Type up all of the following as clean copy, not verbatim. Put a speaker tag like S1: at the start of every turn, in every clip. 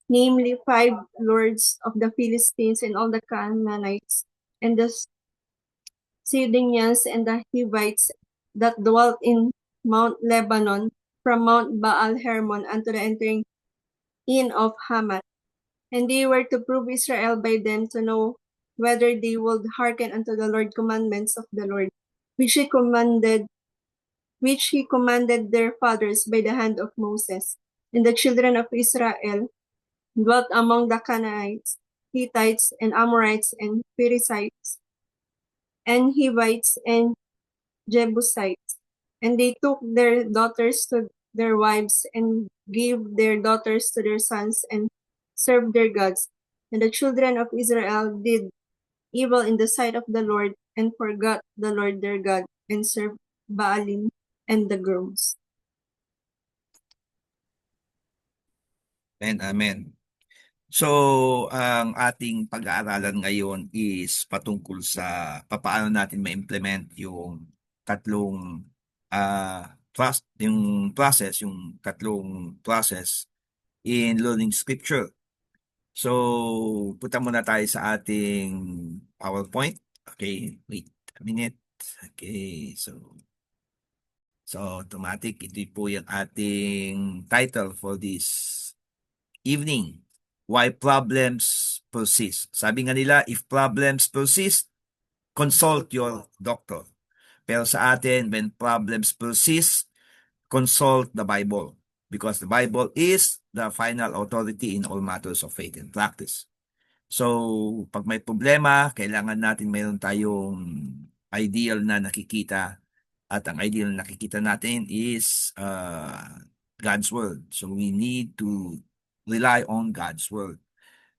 S1: namely 5 lords of the Philistines and all the Canaanites, and the Sidonians and the Hivites that dwelt in Mount Lebanon, from Mount Baal Hermon unto the entering in of Hamath. And they were to prove Israel by them, to know whether they would hearken unto the Lord commandments of the Lord, which he commanded their fathers by the hand of Moses. And the children of Israel dwelt among the Canaanites, Hittites, and Amorites, and Perizzites, and Hivites, and Jebusites. And they took their daughters to their wives, and gave their daughters to their sons, and served their gods. And the children of Israel did evil in the sight of the Lord, and forgot the Lord their God, and served Baalim and the groves.
S2: And amen. So, ang ating pag-aaralan ngayon is patungkol sa paano natin ma-implement yung tatlong yung tatlong process in learning scripture. So, punta muna tayo sa ating PowerPoint. Okay, wait a minute. Okay, so automatic, ito po yung ating title for this evening. Why problems persist. Sabi nga nila, if problems persist, consult your doctor. Pero sa atin, when problems persist, consult the Bible. Because the Bible is the final authority in all matters of faith and practice. So, pag may problema, kailangan natin mayroon tayong ideal na nakikita. At ang ideal na nakikita natin is God's Word. So, we need to rely on God's Word.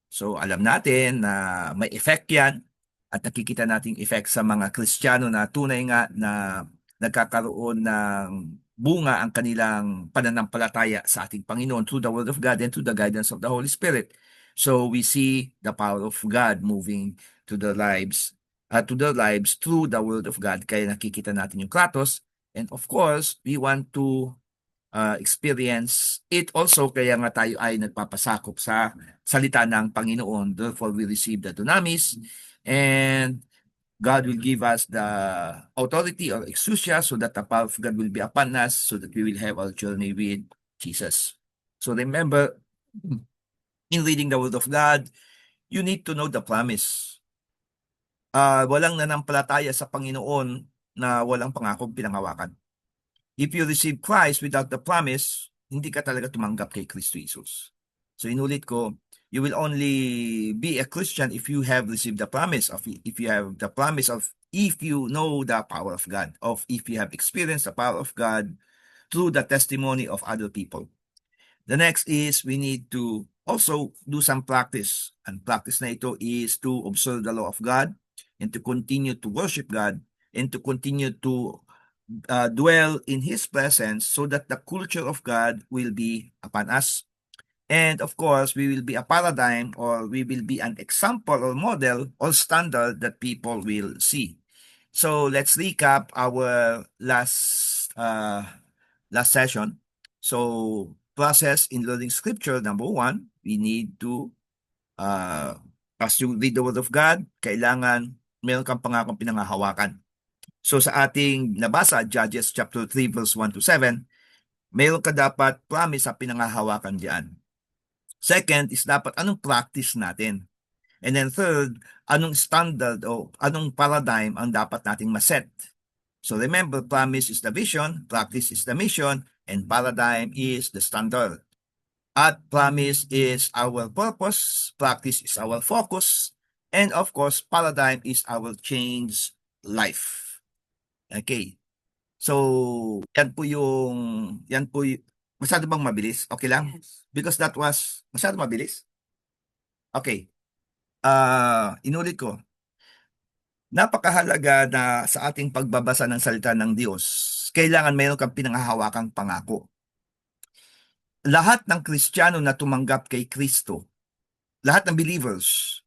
S2: So, alam natin na may effect yan at nakikita nating effect sa mga Kristiyano na tunay nga na nagkakaroon ng bunga ang kanilang pananampalataya sa ating Panginoon through the Word of God and through the guidance of the Holy Spirit. So, we see the power of God moving to their lives through the Word of God. Kaya nakikita natin yung kratos. And of course, we want to experience it also, kaya nga tayo ay nagpapasakop sa salita ng Panginoon. Therefore, we receive the dunamis and God will give us the authority or exousia so that the power of God will be upon us so that we will have our journey with Jesus. So remember, in reading the Word of God, you need to know the promise. Walang nanampalataya sa Panginoon na walang pangakong pinanghawakan. If you receive Christ without the promise, hindi ka talaga tumanggap kay Kristo Jesus. So inulit ko, you will only be a Christian if you have received the promise of, if you know the power of God, if you have experienced the power of God through the testimony of other people. The next is we need to also do some practice. And practice na ito is to observe the law of God and to continue to worship God and to continue to dwell in His presence so that the culture of God will be upon us. And of course, we will be a paradigm, or we will be an example or model or standard that people will see. So let's recap our last session. So process in learning scripture, number 1, we need to as you read the Word of God, kailangan meron kang pangakong pinanghahawakan. So sa ating nabasa, Judges chapter 3 verse 1 to 7, mayroon ka dapat promise sa pinanghahawakan diyan. Second is dapat anong practice natin. And then third, anong standard o anong paradigm ang dapat nating maset. So remember, promise is the vision, practice is the mission, and paradigm is the standard. At promise is our purpose, practice is our focus, and of course, paradigm is our changed life. Okay. So, masyado bang mabilis? Okay lang?
S1: Yes.
S2: Because that was, masyado mabilis? Okay. Inulit ko. Napakahalaga na sa ating pagbabasa ng salita ng Diyos, kailangan mayroon kang pinanghahawakang pangako. Lahat ng Kristiyano na tumanggap kay Kristo, lahat ng believers,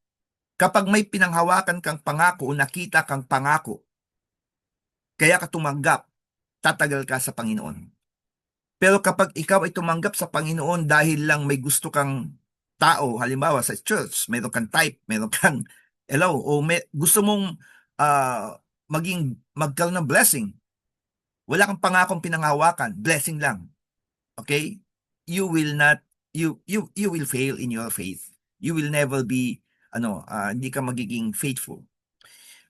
S2: kapag may pinanghawakan kang pangako o nakita kang pangako, kaya ka tumanggap, tatagal ka sa Panginoon. Pero kapag ikaw ay tumanggap sa Panginoon dahil lang may gusto kang tao, halimbawa sa church, meron kang type, meron kang hello, o gusto mong magkaroon ng blessing. Wala kang pangakong pinanghawakan, blessing lang. Okay? You will not, you will fail in your faith. You will never be, hindi ka magiging faithful.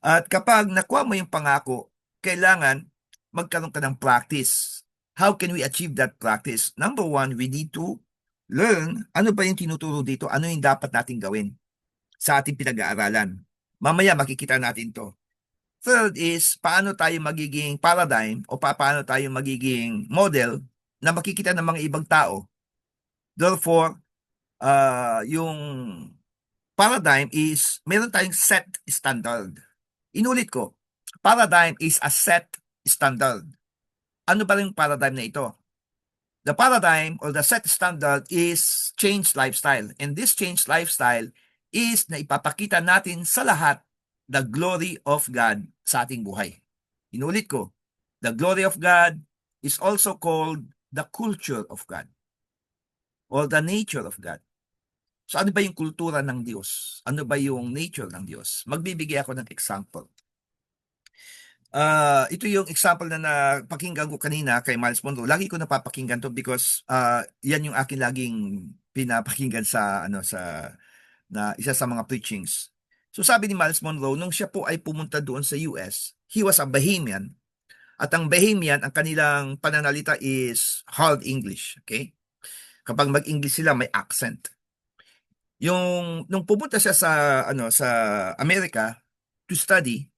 S2: At kapag nakuha mo yung pangako, kailangan magkaroon ka ng practice. How can we achieve that practice? Number one, we need to learn ano ba yung tinuturo dito, ano yung dapat natin gawin sa ating pinag-aaralan. Mamaya makikita natin to. Third is, paano tayo magiging paradigm o paano tayo magiging model na makikita ng mga ibang tao. Therefore, yung paradigm is, meron tayong set standard. Inulit ko, paradigm is a set standard. Ano ba yung paradigm na ito? The paradigm or the set standard is changed lifestyle. And this changed lifestyle is na ipapakita natin sa lahat the glory of God sa ating buhay. Inulit ko, the glory of God is also called the culture of God or the nature of God. So ano ba yung kultura ng Diyos? Ano ba yung nature ng Diyos? Magbibigay ako ng example. Ito yung example na napakinggan ko kanina kay Miles Monroe. Lagi ko napapakinggan to because yan yung akin laging pinapakinggan sa na isa sa mga preachings. So sabi ni Miles Monroe, nung siya po ay pumunta doon sa US, he was a Bahamian. At ang Bahamian, ang kanilang pananalita is hard English, okay? Kapag mag-English sila, may accent. Nung pumunta siya sa Amerika to study,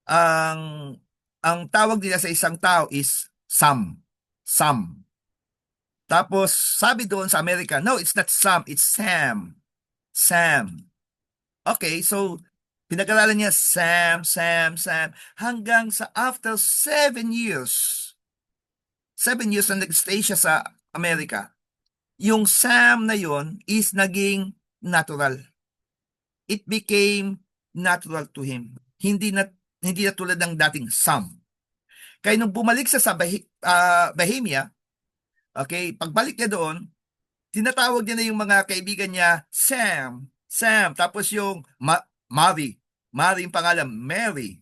S2: ang tawag nila sa isang tao is Sam. Sam. Tapos sabi doon sa Amerika, no, it's not Sam, it's Sam. Sam. Okay, so pinag-aralan niya Sam, Sam, Sam, hanggang sa after 7 years na nag-stay siya sa Amerika, yung Sam na yon is naging natural. It became natural to him. Hindi na tulad ng dating Sam. Kaya nung bumalik siya sa Bahamia, okay, pagbalik niya doon, tinatawag niya na yung mga kaibigan niya, Sam, Sam, tapos yung Mary yung pangalan, Mary.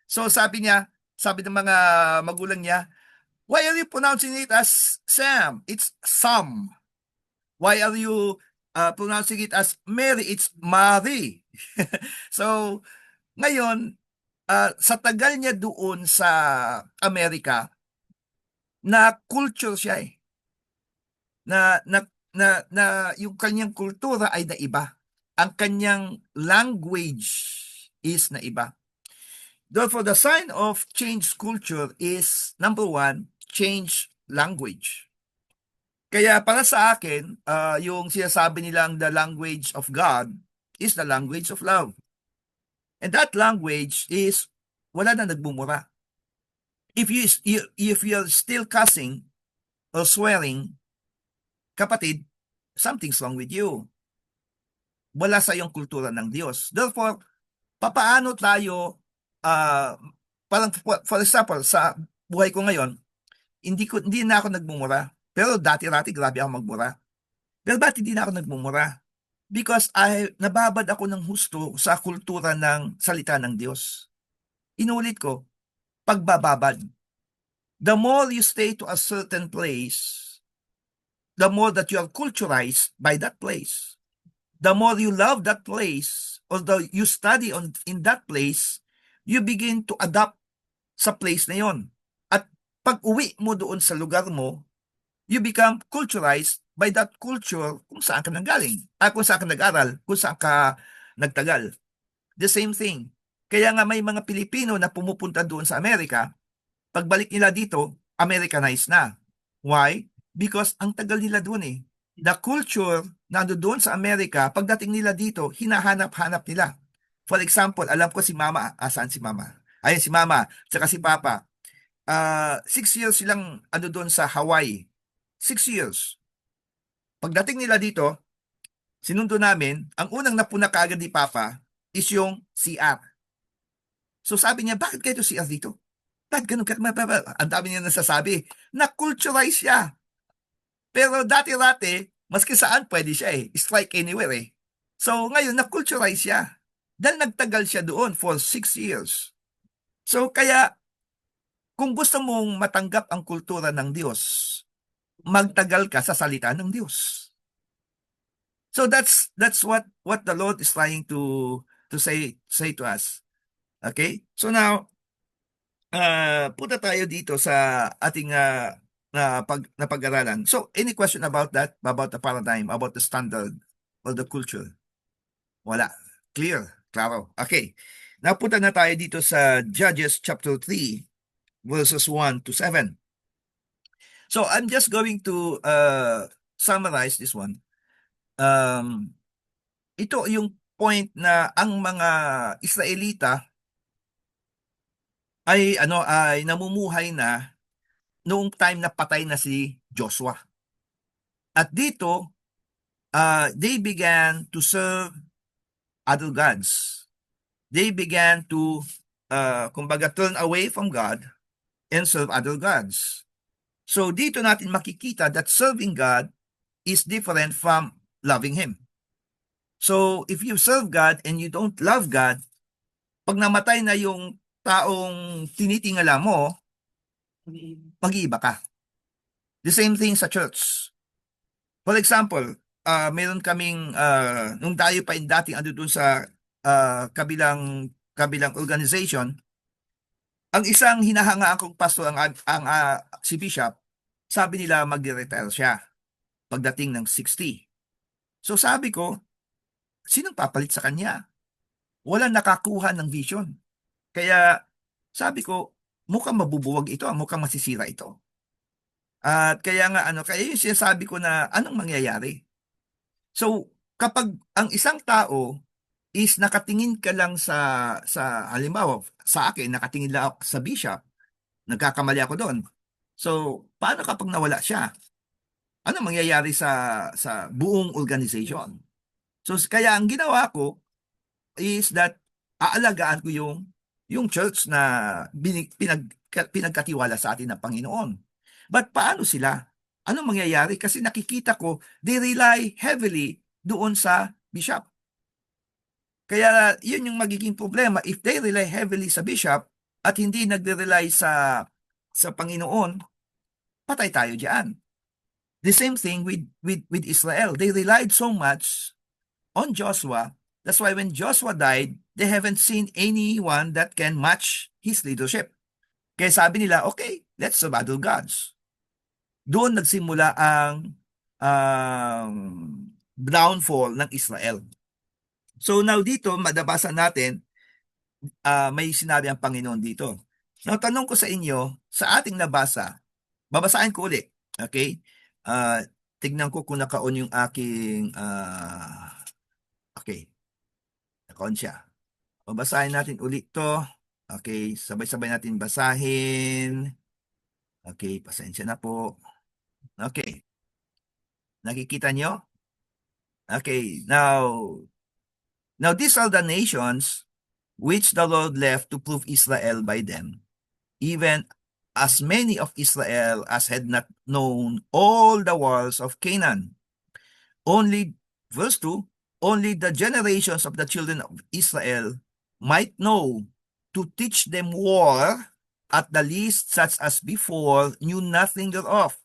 S2: So sabi ng mga magulang niya, why are you pronouncing it as Sam? It's Sam. Why are you pronouncing it as Mary? It's Mary. So, ngayon, sa tagal niya doon sa Amerika, na culture siya eh. Na yung kanyang kultura ay naiba. Ang kanyang language is naiba. Therefore, the sign of change culture is, number one, change language. Kaya para sa akin, yung sinasabi nilang the language of God is the language of love. And that language is wala na nagbumura. If you're still cussing or swearing, kapatid, something's wrong with you. Wala sa iyong kultura ng Diyos. Therefore, papaano tayo, parang for example, sa buhay ko ngayon, hindi na ako nagmumura. Pero dati-rati grabe ako magmura. Pero bakit hindi na ako nagmumura? Because nababad ako ng husto sa kultura ng salita ng Diyos. Inulit ko, pagbababad. The more you stay to a certain place, the more that you are culturized by that place. The more you love that place, although you study in that place, you begin to adapt sa place na yon. At pag uwi mo doon sa lugar mo, you become culturized by that culture kung saan ka nanggaling, kung saan ka nag-aral, kung saan ka nagtagal. The same thing. Kaya nga may mga Pilipino na pumupunta doon sa Amerika, pagbalik nila dito, Americanized na. Why? Because ang tagal nila doon eh. The culture na doon sa Amerika, pagdating nila dito, hinahanap-hanap nila. For example, alam ko si Mama, saan si Mama? Ayun si Mama, tsaka si Papa. 6 years silang doon sa Hawaii. 6 years. Pagdating nila dito, sinundo namin, ang unang napuna kaagad ni Papa is yung CR. So sabi niya, bakit kayo CR dito? Bakit ganun ka? Ang dami niya nasasabi. Na-culturize siya. Pero dati-rati, Maski saan pwede siya eh. Strike anywhere eh. So ngayon, na-culturize siya. Dahil nagtagal siya doon for 6 years. So kaya, kung gusto mong matanggap ang kultura ng Diyos, magtagal ka sa salita ng Diyos. So that's what the Lord is trying to say to us. Okay? So now, punta tayo dito sa ating na pag-aralan. So, any question about that? About the paradigm, about the standard or the culture? Wala. Clear. Klaro. Okay. Now, punta na tayo dito sa Judges chapter 3, verses 1 to 7. So, I'm just going to summarize this one. Ito yung point na ang mga Israelita ay namumuhay na noong time na patay na si Joshua. At dito, they began to serve other gods. They began to, kumbaga, turn away from God and serve other gods. So dito natin makikita that serving God is different from loving Him. So if you serve God and you don't love God, pag namatay na yung taong tinitingala mo, mag-iiba ka. The same thing sa church. For example, meron kaming, nung tayo pa dating ando dun sa kabilang organization, ang isang hinahangaan kong pastor, si Bishop, sabi nila mag-retire siya pagdating ng 60. So sabi ko, sinong papalit sa kanya? Walang nakakuha ng vision. Kaya sabi ko, mukhang mabubuwag ito, mukhang masisira ito. At kaya nga kaya yung sinasabi ko na anong mangyayari. So kapag ang isang tao is nakatingin ka lang sa halimbawa sa akin, nakatingin lang ako sa bishop, nagkakamali ako doon. So paano kapag nawala siya? Ano mangyayari sa buong organization? So kaya ang ginawa ko is that aalagaan ko yung church na pinagkatiwala sa atin ng Panginoon. But paano sila? Ano mangyayari? Kasi nakikita ko, they rely heavily doon sa bishop. Kaya yun yung magiging problema. If they rely heavily sa bishop at hindi nagre-rely sa Panginoon, patay tayo diyan. The same thing with Israel. They relied so much on Joshua. That's why when Joshua died, they haven't seen anyone that can match his leadership. Kaya sabi nila, okay, let's serve other gods. Doon nagsimula ang downfall ng Israel. So now dito, madabasa natin, may sinabi ang Panginoon dito. Now tanong ko sa inyo, sa ating nabasa, babasahin ko ulit. Okay? Tignan ko kung naka-on yung aking, okay, naka-on siya. Babasahin natin ulit to. Okay, sabay-sabay natin basahin. Okay, pasensya na po. Okay. Nakikita nyo? Okay, now these are the nations which the Lord left to prove Israel by them, even as many of Israel as had not known all the walls of Canaan. Only, verse 2, only the generations of the children of Israel might know, to teach them war, at the least such as before knew nothing thereof,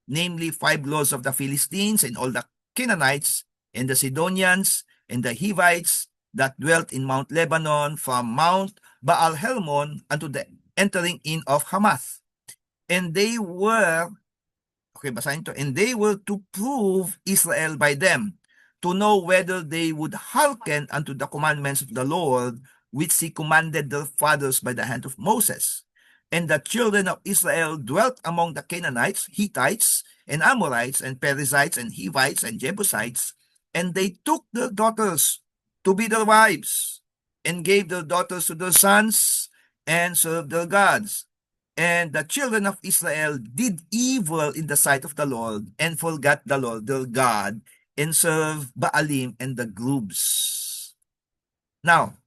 S2: namely 5 laws of the Philistines and all the Canaanites and the Sidonians and the Hivites that dwelt in Mount Lebanon, from Mount Baal Hermon unto the entering in of Hamath. And they were, okay, basahin to, and they were to prove Israel by them, to know whether they would hearken unto the commandments of the Lord, which he commanded their fathers by the hand of Moses. And the children of Israel dwelt among the Canaanites, Hittites, and Amorites, and Perizzites, and Hivites, and Jebusites, and they took their daughters to be their wives, and gave their daughters to their sons, and served their gods. And the children of Israel did evil in the sight of the Lord, and forgot the Lord their God, and served Baalim and the groves. Now,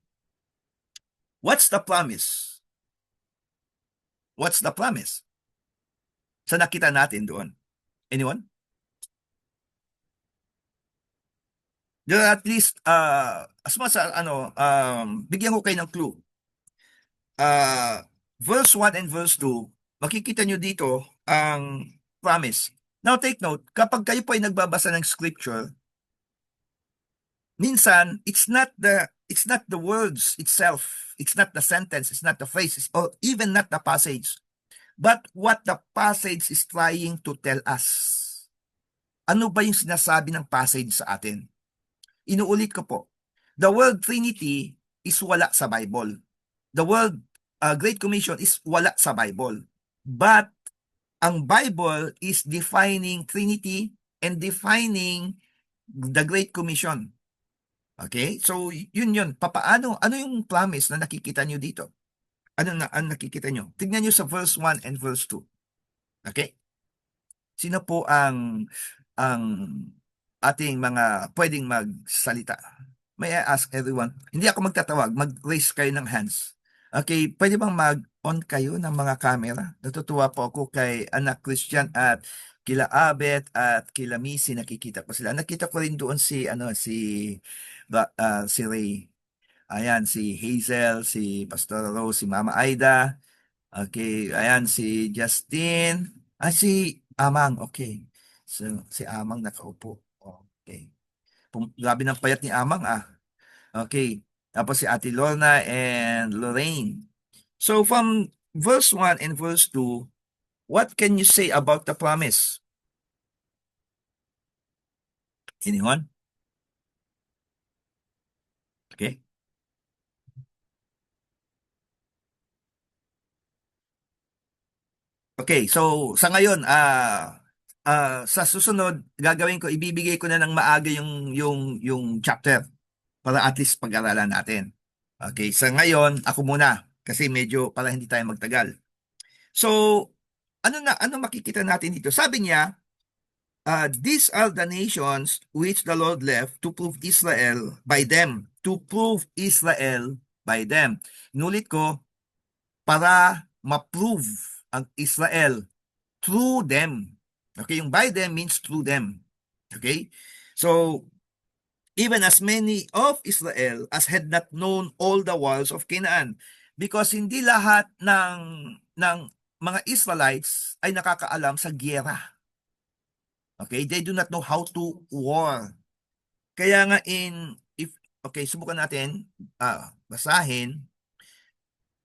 S2: what's the promise? What's the promise? Sa nakita natin doon? Anyone? At least, as much as, bigyan ko kayo ng clue. Verse 1 and verse 2, makikita nyo dito ang promise. Now take note, kapag kayo po ay nagbabasa ng scripture, minsan, it's not the words itself, it's not the sentence, it's not the phrase, or even not the passage, but what the passage is trying to tell us. Ano ba yung sinasabi ng passage sa atin? Inuulit ko po, the word Trinity is wala sa Bible. The word Great Commission is wala sa Bible. But ang Bible is defining Trinity and defining the Great Commission. Okay? So, yun. Papaano, ano yung promise na nakikita nyo dito? Ano nakikita nyo? Tignan nyo sa verse 1 and verse 2. Okay? Sino po ang ating mga pwedeng magsalita? May I ask everyone? Hindi ako magtatawag, mag-raise kayo ng hands. Okay, pwede bang mag-on kayo ng mga camera? Natutuwa po ako kay Anak Christian at kila Abet at kila Missy, nakikita ko sila. Nakita ko rin doon si si Ray. Ayan, si Hazel, si Pastor Rose, si Mama Aida. Okay, ayan si Justin. Si Amang, okay. So, si Amang nakaupo. Okay. Grabe ng payat ni Amang Okay. Tapos si Ate Lorna and Lorraine. So from verse 1 and verse 2, what can you say about the promise? Anyone? Okay. Okay, so sa ngayon, sa susunod, gagawin ko, ibibigay ko na ng maaga yung chapter para at least pag-aralan natin. Okay, sa ngayon, ako muna kasi medyo para hindi tayo magtagal. So, ano makikita natin dito? Sabi niya, these are the nations which the Lord left to prove Israel by them. To prove Israel by them. Inulit ko, para ma-prove ang Israel through them. Okay, yung by them means through them. Okay? So, even as many of Israel as had not known all the wiles of Canaan. Because hindi lahat ng mga Israelites ay nakakaalam sa giyera. Okay, they do not know how to war. Kaya nga subukan natin basahin.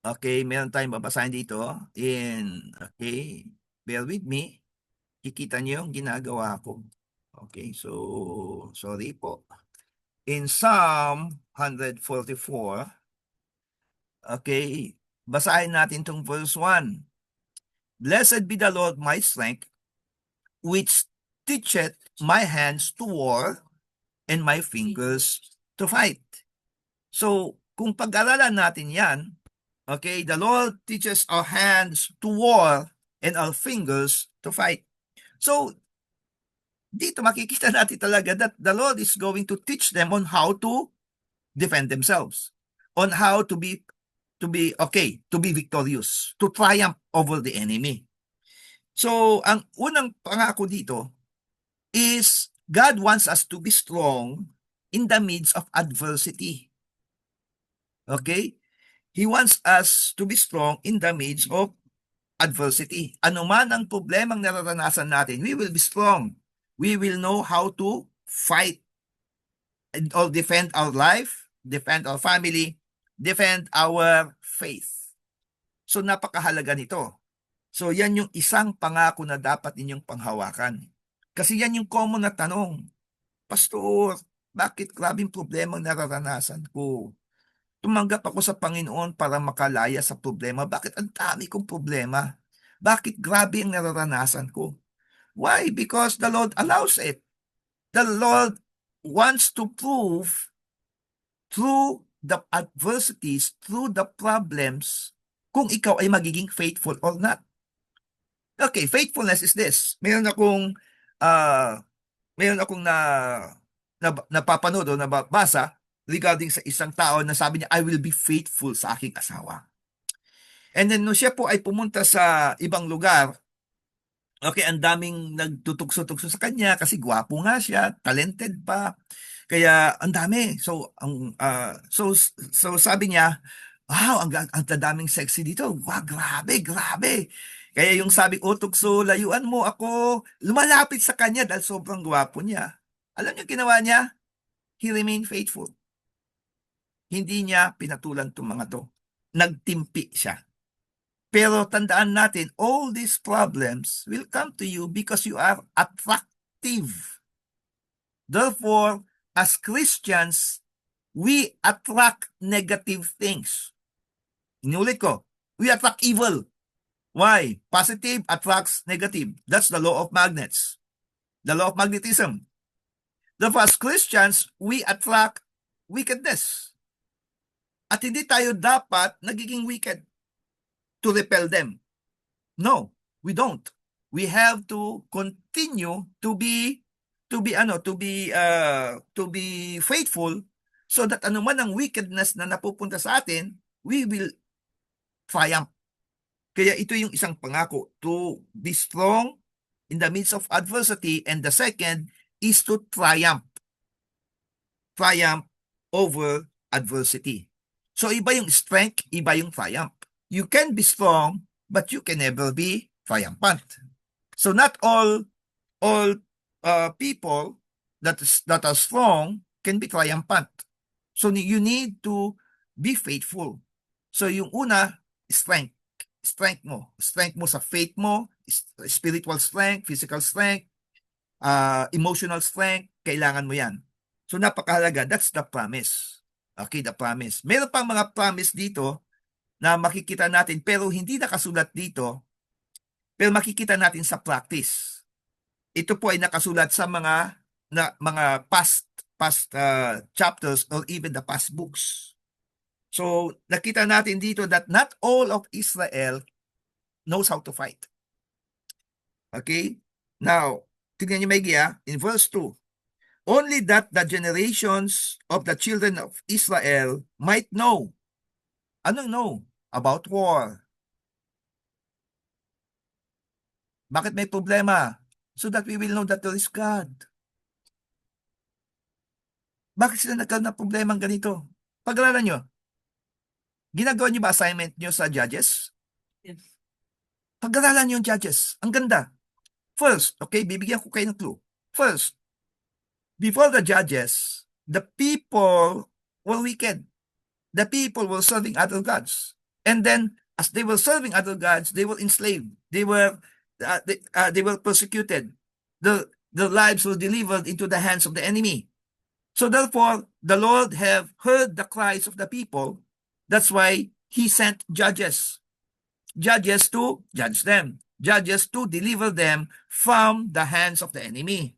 S2: Okay, meron tayong babasahin dito okay, bear with me. Kikita niyo yung ginagawa ko. Okay, so sorry po. In Psalm 144, okay, basahin natin tong verse 1. Blessed be the Lord my strength, which teacheth my hands to war and my fingers to fight. So, kung pag-aralan natin yan, okay, the Lord teaches our hands to war and our fingers to fight. So, dito makikita natin talaga that the Lord is going to teach them on how to defend themselves, on how to be victorious, to triumph over the enemy. So, ang unang pangako dito is God wants us to be strong in the midst of adversity. Okay? He wants us to be strong in the midst of adversity. Ano man ang problemang nararanasan natin, we will be strong. We will know how to fight or defend our life, defend our family, defend our faith. So napakahalaga nito. So yan yung isang pangako na dapat ninyong panghawakan. Kasi yan yung common na tanong. Pastor, bakit grabing problema ang nararanasan ko? Tumanggap ako sa Panginoon para makalaya sa problema. Bakit ang dami kong problema? Bakit grabe ang nararanasan ko? Why? Because the Lord allows it. The Lord wants to prove through the adversities, through the problems, kung ikaw ay magiging faithful or not. Okay, faithfulness is this. Meron akong napapanood o nabasa regarding sa isang tao na sabi niya, I will be faithful sa aking asawa. And then, no siya po ay pumunta sa ibang lugar, okay, ang daming nagtutugso-tugso sa kanya kasi gwapo nga siya, talented pa. Kaya ang dami. So sabi niya, wow, ang daming sexy dito. Wow, grabe, grabe. Kaya yung sabi, "O tukso, layuan mo ako." Lumalapit sa kanya dahil sobrang gwapo niya. Alam niyo ginawa niya? He remained faithful. Hindi niya pinatulan 'tong mga 'to. Nagtimpi siya. Pero tandaan natin, all these problems will come to you because you are attractive. Therefore, as Christians, we attract negative things. Inulit ko, we attract evil. Why? Positive attracts negative. That's the law of magnets. The law of magnetism. Therefore, as Christians, we attract wickedness. At hindi tayo dapat nagiging wicked to repel them. No, we don't. We have to continue to be faithful so that anuman ang wickedness na napupunta sa atin, we will triumph. Kaya ito yung isang pangako, to be strong in the midst of adversity, and the second is to triumph over adversity. So iba yung strength, iba yung triumph. You can be strong, but you can never be triumphant. So not all people that are strong can be triumphant. So you need to be faithful. So yung una, strength. Strength mo sa faith mo, spiritual strength, physical strength, emotional strength, kailangan mo yan. So napakahalaga, that's the promise. Okay, the promise. Meron pang mga promise dito na makikita natin pero hindi nakasulat dito, pero makikita natin sa practice. Ito po ay nakasulat sa mga past chapters or even the past books. So nakita natin dito that not all of Israel knows how to fight. Okay? Now, tignan niyo maigi in verse 2. Only that the generations of the children of Israel might know. Anong know? About war. Bakit may problema? So that we will know that there is God. Bakit sila nagkaroon ng problema ganito? Pag-aralan nyo. Ginagawa nyo ba assignment nyo sa Judges?
S3: Yes.
S2: Pag-aralan nyo yung Judges. Ang ganda. First, okay, bibigyan ko kayo ng clue. First, before the Judges, the people were wicked. The people were serving other gods. And then, as they were serving other gods, they were enslaved. They were persecuted. Their lives were delivered into the hands of the enemy. So therefore, the Lord have heard the cries of the people. That's why He sent judges. Judges to judge them. Judges to deliver them from the hands of the enemy.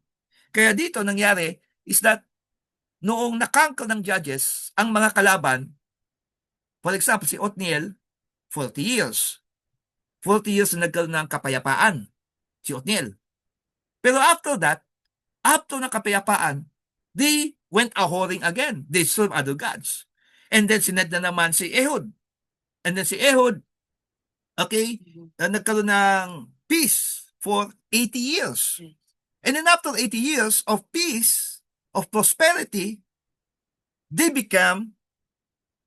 S2: Kaya dito nangyari is that noong nakangkal ng judges ang mga kalaban, for example, si Othniel, 40 years. 40 years na nagkaroon ng kapayapaan si Othniel. Pero after that, after ng kapayapaan, they went a-whoring again. They served other gods. And then sined na naman si Ehud. And then si Ehud, okay, nagkaroon ng peace for 80 years. And then after 80 years of peace, of prosperity, they become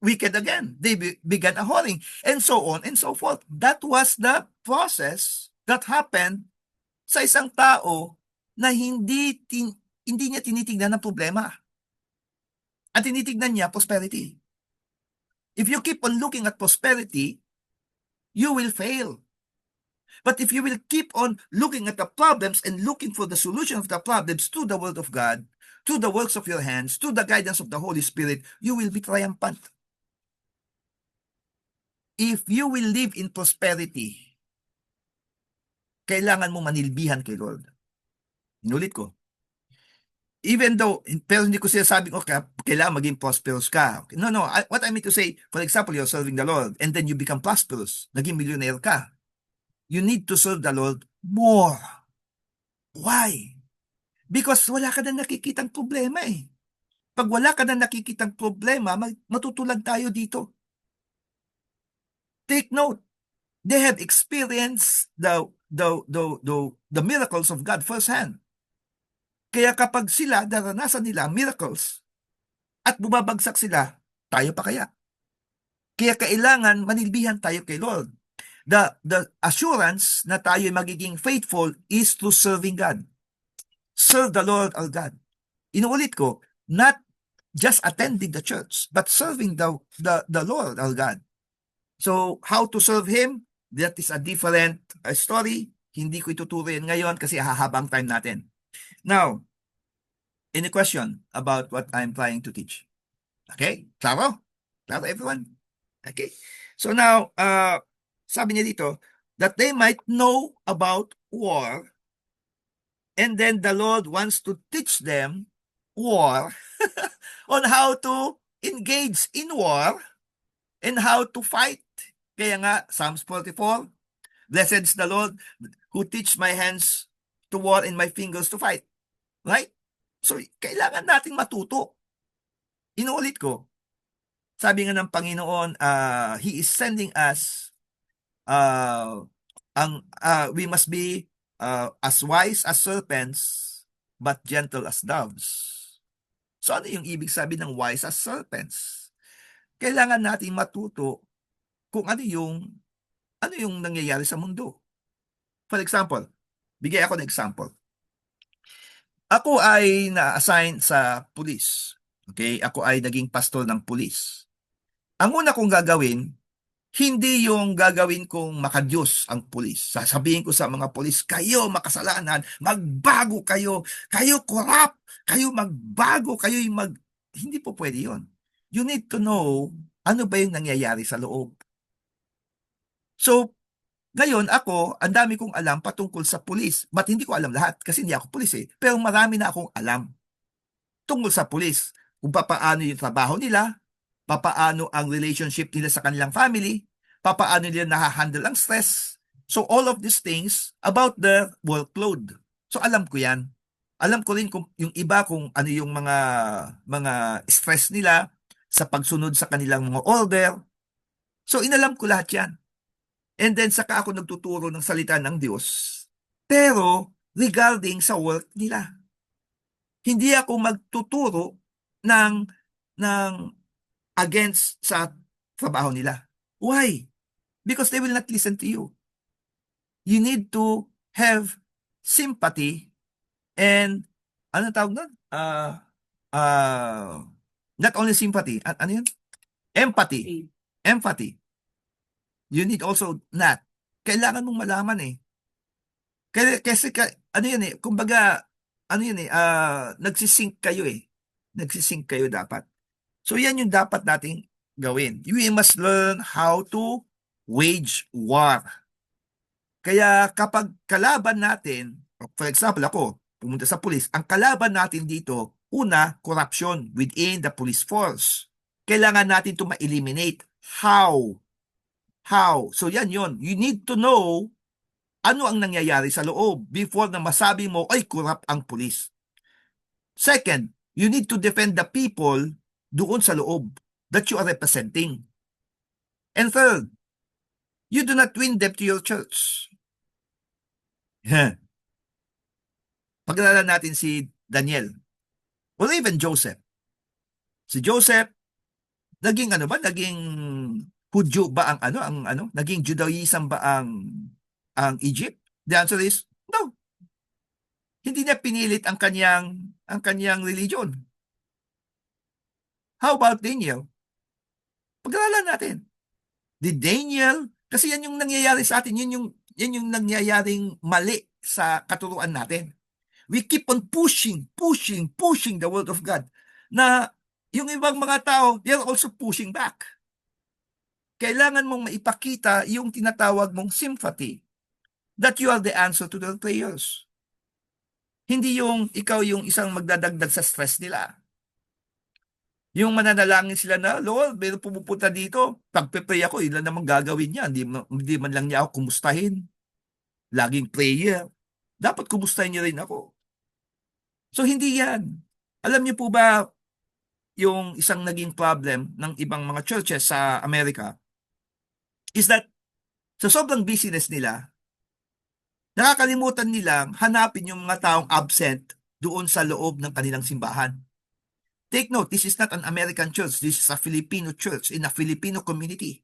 S2: wicked again. They began a-whoring, and so on and so forth. That was the process that happened sa isang tao na hindi niya tinitignan ang problema. At tinitignan niya prosperity. If you keep on looking at prosperity, you will fail. But if you will keep on looking at the problems and looking for the solution of the problems to the Word of God, to the works of your hands, to the guidance of the Holy Spirit, you will be triumphant. If you will live in prosperity, kailangan mo manilbihan kay Lord. Inulit ko. Even though, pero hindi ko sinasabing, okay, kailangan maging prosperous ka. No. What I mean to say, for example, you're serving the Lord and then you become prosperous. Naging millionaire ka. You need to serve the Lord more. Why? Because wala ka na nakikitang problema eh. Pag wala ka na nakikitang problema, matutulan tayo dito. Take note. They have experienced the miracles of God firsthand. Kaya kapag sila, naranasan nila miracles at bumabagsak sila, tayo pa kaya? Kaya kailangan manilbihan tayo kay Lord. The assurance na tayo magiging faithful is to serving God. Serve the Lord our God. Inuulit ko, not just attending the church, but serving the Lord our God. So, how to serve Him? That is a different story. Hindi ko ituturo yan ngayon kasi hahabang time natin. Now, any question about what I'm trying to teach? Okay? Klaro? Klaro, everyone? Okay. So now, sabi niya dito, that they might know about war, and then the Lord wants to teach them war on how to engage in war and how to fight. Kaya nga, Psalms 44, blessed is the Lord who teach my hands to war and my fingers to fight. Right? So, kailangan nating matuto. Inuulit ko, sabi nga ng Panginoon, He is sending us, we must be as wise as serpents, but gentle as doves. So ano yung ibig sabihin ng wise as serpents? Kailangan nating matuto kung ano yung nangyayari sa mundo. For example, bigay ako ng example. Ako ay na-assign sa pulis. Okay? Ako ay naging pastor ng pulis. Ang una kong gagawin, hindi yung gagawin kong makadiyos ang pulis. Sasabihin ko sa mga pulis, kayo makasalanan, magbago kayo, kayo corrupt, kayo magbago, kayo yung Hindi po pwede yun. You need to know ano ba yung nangyayari sa loob. So, ngayon ako, ang dami kong alam patungkol sa pulis. But hindi ko alam lahat kasi hindi ako pulis eh. Pero marami na akong alam tungkol sa pulis. Kung paano yung trabaho nila, papaano ang relationship nila sa kanilang family, papaano nila nahahandle ang stress. So all of these things about the workload. So alam ko yan. Alam ko rin kung yung iba kung ano yung mga stress nila sa pagsunod sa kanilang mga order. So inalam ko lahat yan. And then saka ako nagtuturo ng salita ng Diyos. Pero regarding sa work nila. Hindi ako magtuturo ng against sa trabaho nila. Why? Because they will not listen to you. You need to have sympathy and ano tawag nun? Not only sympathy, ano yun? Empathy. Empathy. You need also not. Kailangan mong malaman eh. Kasi ano yun eh, kumbaga, ano yun eh, nagsisync kayo eh. Nagsisync kayo dapat. So yan yung dapat nating gawin. We must learn how to wage war. Kaya kapag kalaban natin, for example ako, pumunta sa police, ang kalaban natin dito, una, corruption within the police force. Kailangan natin to ma-eliminate. How? How? So yan yon. You need to know ano ang nangyayari sa loob before na masabi mo, ay, corrupt ang police. Second, you need to defend the people doon sa loob that you are representing. And third, you do not win them to your church. Pag-aralan natin si Daniel or even Joseph. Si Joseph, naging ano ba? Naging Hudyo ba ang naging Judaism ba ang Egypt? The answer is no. Hindi niya pinilit ang kanyang religion. How about Daniel? Pag-aralan natin. Did Daniel, kasi yan yung nangyayari sa atin, yan yung nangyayaring mali sa katuruan natin. We keep on pushing the word of God na yung ibang mga tao, they're also pushing back. Kailangan mong maipakita yung tinatawag mong sympathy, that you are the answer to their prayers. Hindi yung ikaw yung isang magdadagdag sa stress nila. Yung mananalangin sila na, Lord, meron pumupunta dito, pagpe-pray ako, ilan namang gagawin niya, hindi man lang niya ako kumustahin. Laging prayer. Dapat kumustahin niya rin ako. So hindi yan. Alam niyo po ba yung isang naging problem ng ibang mga churches sa Amerika is that sa sobrang busyness nila, nakakalimutan nilang hanapin yung mga taong absent doon sa loob ng kanilang simbahan. Take note, this is not an American church. This is a Filipino church in a Filipino community.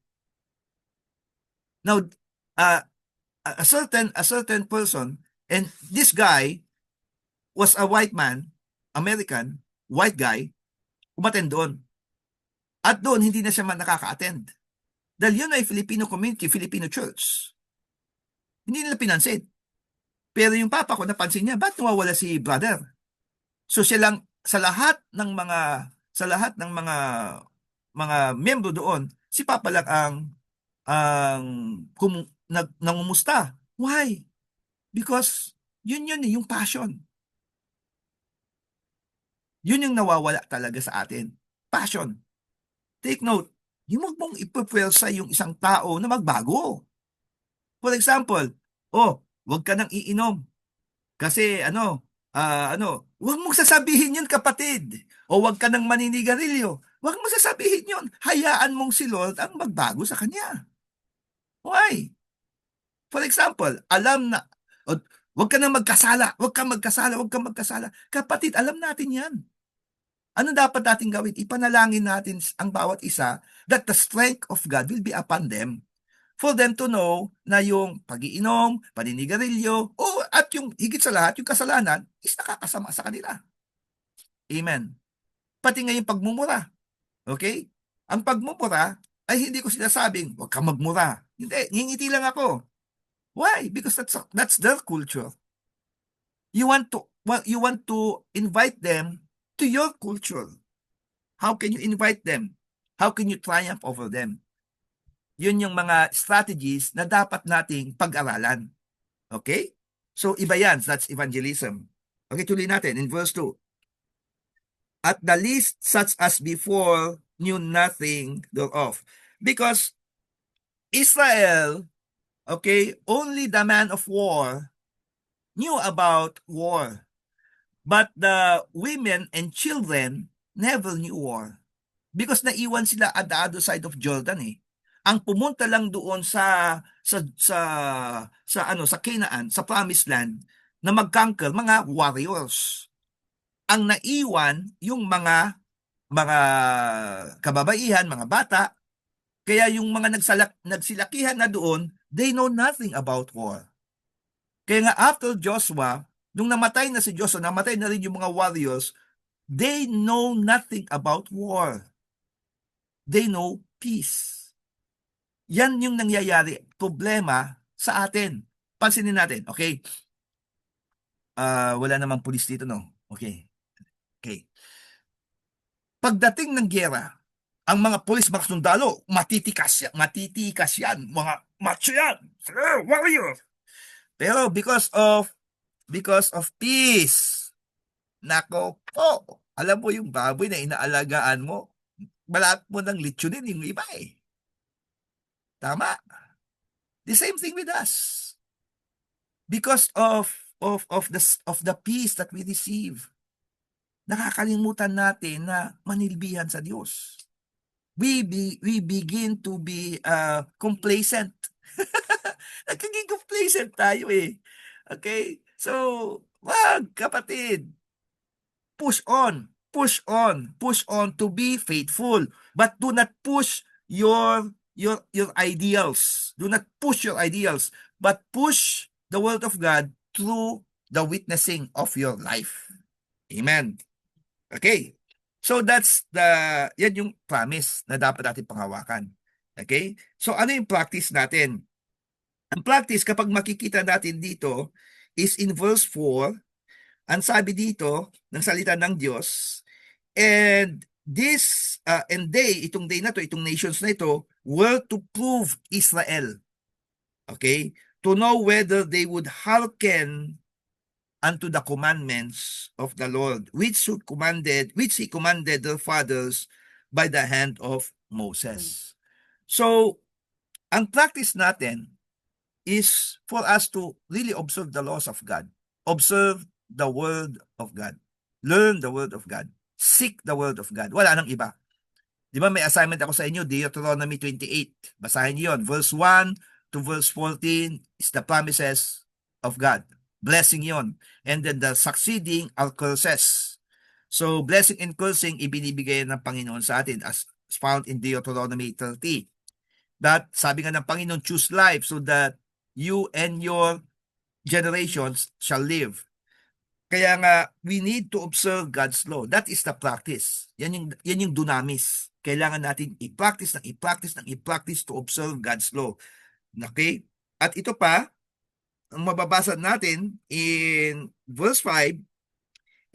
S2: Now, a certain person, and this guy was a white man, American, white guy, umattend doon. At doon, hindi na siya nakaka-attend. Dahil yun ay Filipino community, Filipino church. Hindi nila pinansin. Pero yung papa ko, napansin niya, ba't nawawala si brother? So siya lang, sa lahat ng mga membro doon, si papa lang ang nangumusta. Why? Because yun yung passion. Yun yung nawawala talaga sa atin. Passion. Take note, yung wag mong ipupwersa yung isang tao na magbago. For example, wag ka nang iinom. Kasi wag mong sasabihin yun, kapatid. O wag ka nang maninigarilyo. Wag mong sasabihin yun. Hayaan mong si Lord ang magbago sa kanya. Why? For example, alam na, wag ka nang magkasala. Wag kang magkasala. Wag kang magkasala. Kapatid, alam natin yan. Ano dapat natin gawin? Ipanalangin natin ang bawat isa that the strength of God will be upon them for them to know na yung pag-iinom, paninigarilyo, at yung higit sa lahat, yung kasalanan is nakakasama sa kanila. Amen. Pati nga yung pagmumura. Okay? Ang pagmumura ay hindi ko sinasabing, huwag kang magmura. Hindi, ngingiti lang ako. Why? Because that's their culture. You want to invite them to your culture. How can you invite them? How can you triumph over them? Yun yung mga strategies na dapat nating pag-aralan. Okay? So, iba yan. That's evangelism. Okay, tuloy natin in verse 2. At the least such as before knew nothing thereof. Because Israel, okay, only the man of war knew about war. But the women and children never knew war. Because naiwan sila at the other side of Jordan eh. Ang pumunta lang doon sa Canaan, sa Promised Land na mag-conquer mga warriors. Ang naiwan yung mga kababaihan, mga bata. Kaya yung mga nagsilakihan na doon, they know nothing about war. Kaya nga after Joshua, nung namatay na si Joshua, namatay na rin yung mga warriors, they know nothing about war. They know peace. Yan yung nangyayari, problema sa atin. Pansinin natin, okay? Wala namang pulis dito, no? Okay. Pagdating ng gyera, ang mga pulis, mga sundalo, matitikas yan, mga macho yan, warrior. Pero because of peace, nako po, alam mo yung baboy na inaalagaan mo, malapit mo ng litsunin yung iba eh. Tama? The same thing with us. Because of the peace that we receive, nakakalimutan natin na manilbihan sa Diyos. We begin to be complacent. Nagiging complacent tayo eh. Okay? So, wag, kapatid. Push on to be faithful, but do not push your ideals. Do not push your ideals, but push the word of God through the witnessing of your life. Amen. Okay. So yan yung promise na dapat natin panghawakan. Okay? So ano yung practice natin? Ang practice, kapag makikita natin dito, is in verse 4. Ang sabi dito ng salita ng Diyos, and itong day na to, itong nations na ito, were to prove Israel. Okay? To know whether they would hearken unto the commandments of the Lord, which he commanded their fathers by the hand of Moses. So, ang practice natin is for us to really observe the laws of God. Observe the word of God. Learn the word of God. Seek the word of God. Wala nang iba. Di ba may assignment ako sa inyo, Deuteronomy 28. Basahin niyo yun. Verse 1 to verse 14 is the promises of God. blessing yon. And then the succeeding are curses. So, blessing and cursing, ibinibigay ng Panginoon sa atin as found in Deuteronomy 30. That, sabi nga ng Panginoon, choose life so that you and your generations shall live. Kaya nga, we need to observe God's law. That is the practice. Yan yung dunamis. Kailangan natin i-practice to observe God's law. Okay? At ito pa, ang mababasa natin in verse 5,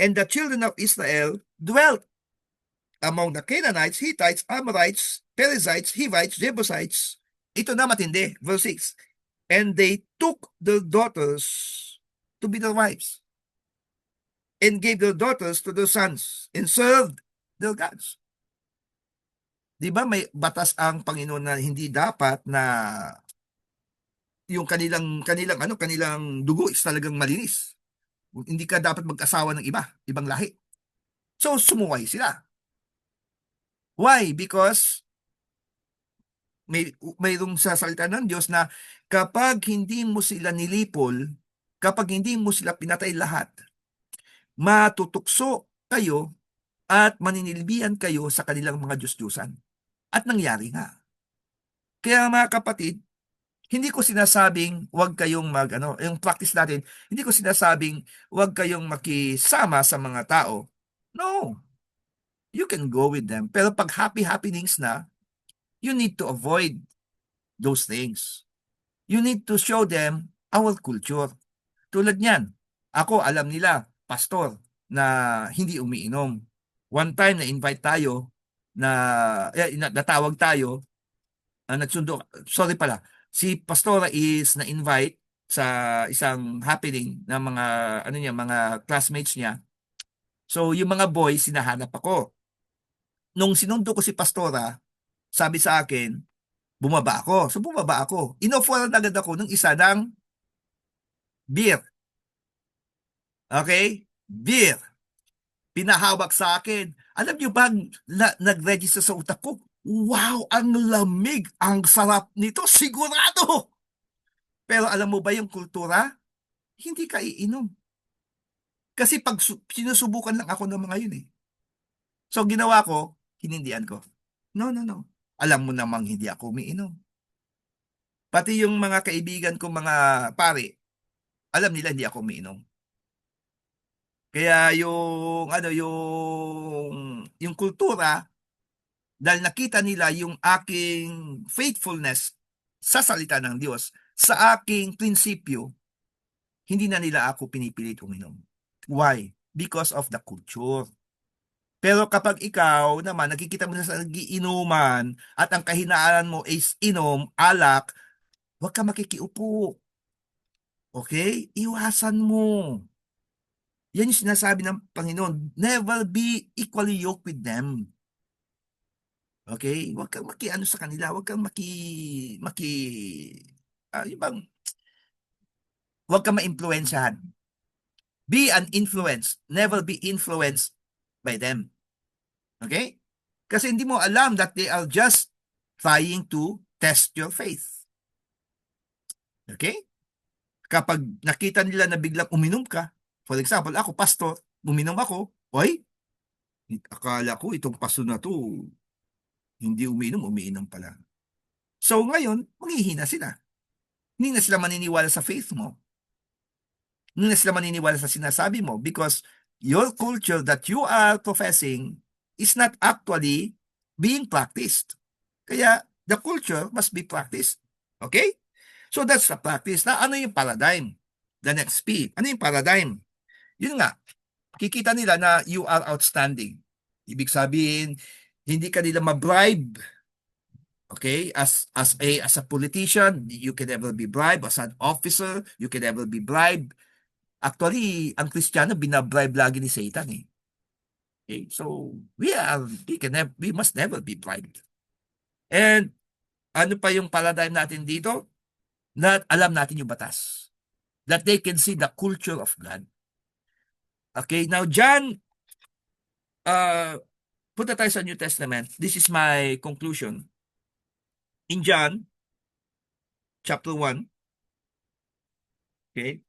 S2: and the children of Israel dwelt among the Canaanites, Hittites, Amorites, Perizzites, Hivites, Jebusites. Ito na matindi. Verse 6, and they took their daughters to be their wives, and gave their daughters to their sons, and served their gods. Di ba may batas ang Panginoon na hindi dapat na yung kanilang dugo is talagang malinis. Hindi ka dapat mag-asawa ng ibang lahi. So, sumuway sila. Why? Because mayroong sa salita ng Diyos na kapag hindi mo sila nilipol, kapag hindi mo sila pinatay lahat, matutukso kayo at maninilbihan kayo sa kanilang mga Diyos-Diyusan. At nangyari nga. Kaya mga kapatid, hindi ko sinasabing huwag kayong yung practice natin, hindi ko sinasabing huwag kayong makisama sa mga tao. No. You can go with them. Pero pag happy happenings na, you need to avoid those things. You need to show them our culture. Tulad niyan, ako alam nila, pastor, na hindi umiinom. One time na-invite tayo, natawag tayo, nagsundo, sorry pala, si pastora is na-invite sa isang happening ng mga classmates niya. So, yung mga boys, sinahanap ako. Nung sinundo ko si pastora, sabi sa akin, bumaba ako. So, bumaba ako. Inofferan agad ako ng isa ng beer. Okay? Beer. Pinahawak sa akin. Alam niyo ba, nag-register sa utak ko, wow, ang lamig, ang sarap nito, sigurado. Pero alam mo ba yung kultura? Hindi ka iinom. Kasi pag sinusubukan lang ako ng mga yun eh. So ginawa ko, hinindihan ko. No. Alam mo namang hindi ako umiinom. Pati yung mga kaibigan ko, mga pare, alam nila hindi ako umiinom. Kaya yung kultura, dahil nakita nila yung aking faithfulness sa salita ng Diyos, sa aking prinsipyo, hindi na nila ako pinipilit uminom. Why? Because of the culture. Pero kapag ikaw naman, nakikita mo sa nagiinuman at ang kahinaan mo is inom, alak, huwag ka makikiupo. Okay? Iwasan mo. Yan yung sinasabi ng Panginoon. Never be equally yoked with them. Okay? Huwag kang makiano sa kanila. Huwag kang huwag kang ma-influensyahan. Be an influence. Never be influenced by them. Okay? Kasi hindi mo alam that they are just trying to test your faith. Okay? Kapag nakita nila na biglang uminom ka, for example, ako, pastor, uminom ako, oy, akala ko itong pastor na to, hindi umiinom pala. So ngayon, manghihina sila. Hindi na sila maniniwala sa faith mo. Hindi na sila maniniwala sa sinasabi mo because your culture that you are professing is not actually being practiced. Kaya the culture must be practiced. Okay? So that's the practice. Na ano yung paradigm? The next P. Ano yung paradigm? Yun nga, kikita nila na you are outstanding. Ibig sabihin, hindi ka nila ma-bribe. Okay? As a politician, you can never be bribed. As an officer, you can never be bribed. Actually, ang Kristiyano, binabribe lagi ni Satan eh. Okay? So, we must never be bribed. And ano pa yung paradigm natin dito? Na alam natin yung batas. That they can see the culture of God. Okay, now John, punta tayo sa New Testament. This is my conclusion. In John, chapter 1, okay,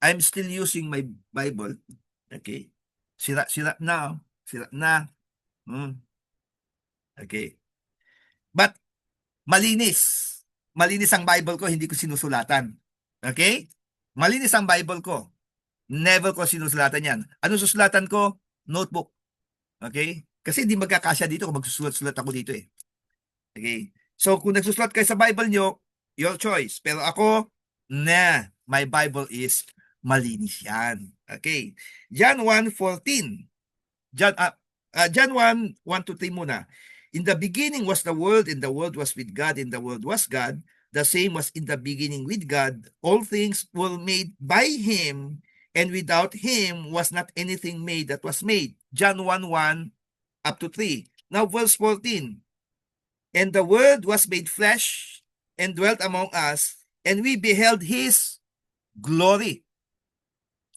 S2: I'm still using my Bible. Okay. Sira na. Sira na. Okay. But malinis. Malinis ang Bible ko, hindi ko sinusulatan. Okay? Malinis ang Bible ko. Never ko sinusulatan yan. Ano susulatan ko? Notebook. Okay? Kasi hindi magkakasya dito kung magsusulat-sulat ako dito eh. Okay? So, kung nagsusulat kayo sa Bible nyo, your choice. Pero ako, my Bible is malinis yan. Okay? John 1:14. John 1 to 3 muna. In the beginning was the world, and the world was with God, and the world was God. The same was in the beginning with God. All things were made by Him, and without Him was not anything made that was made. John 1:1 up to 3. Now verse 14. And the Word was made flesh and dwelt among us, and we beheld His glory.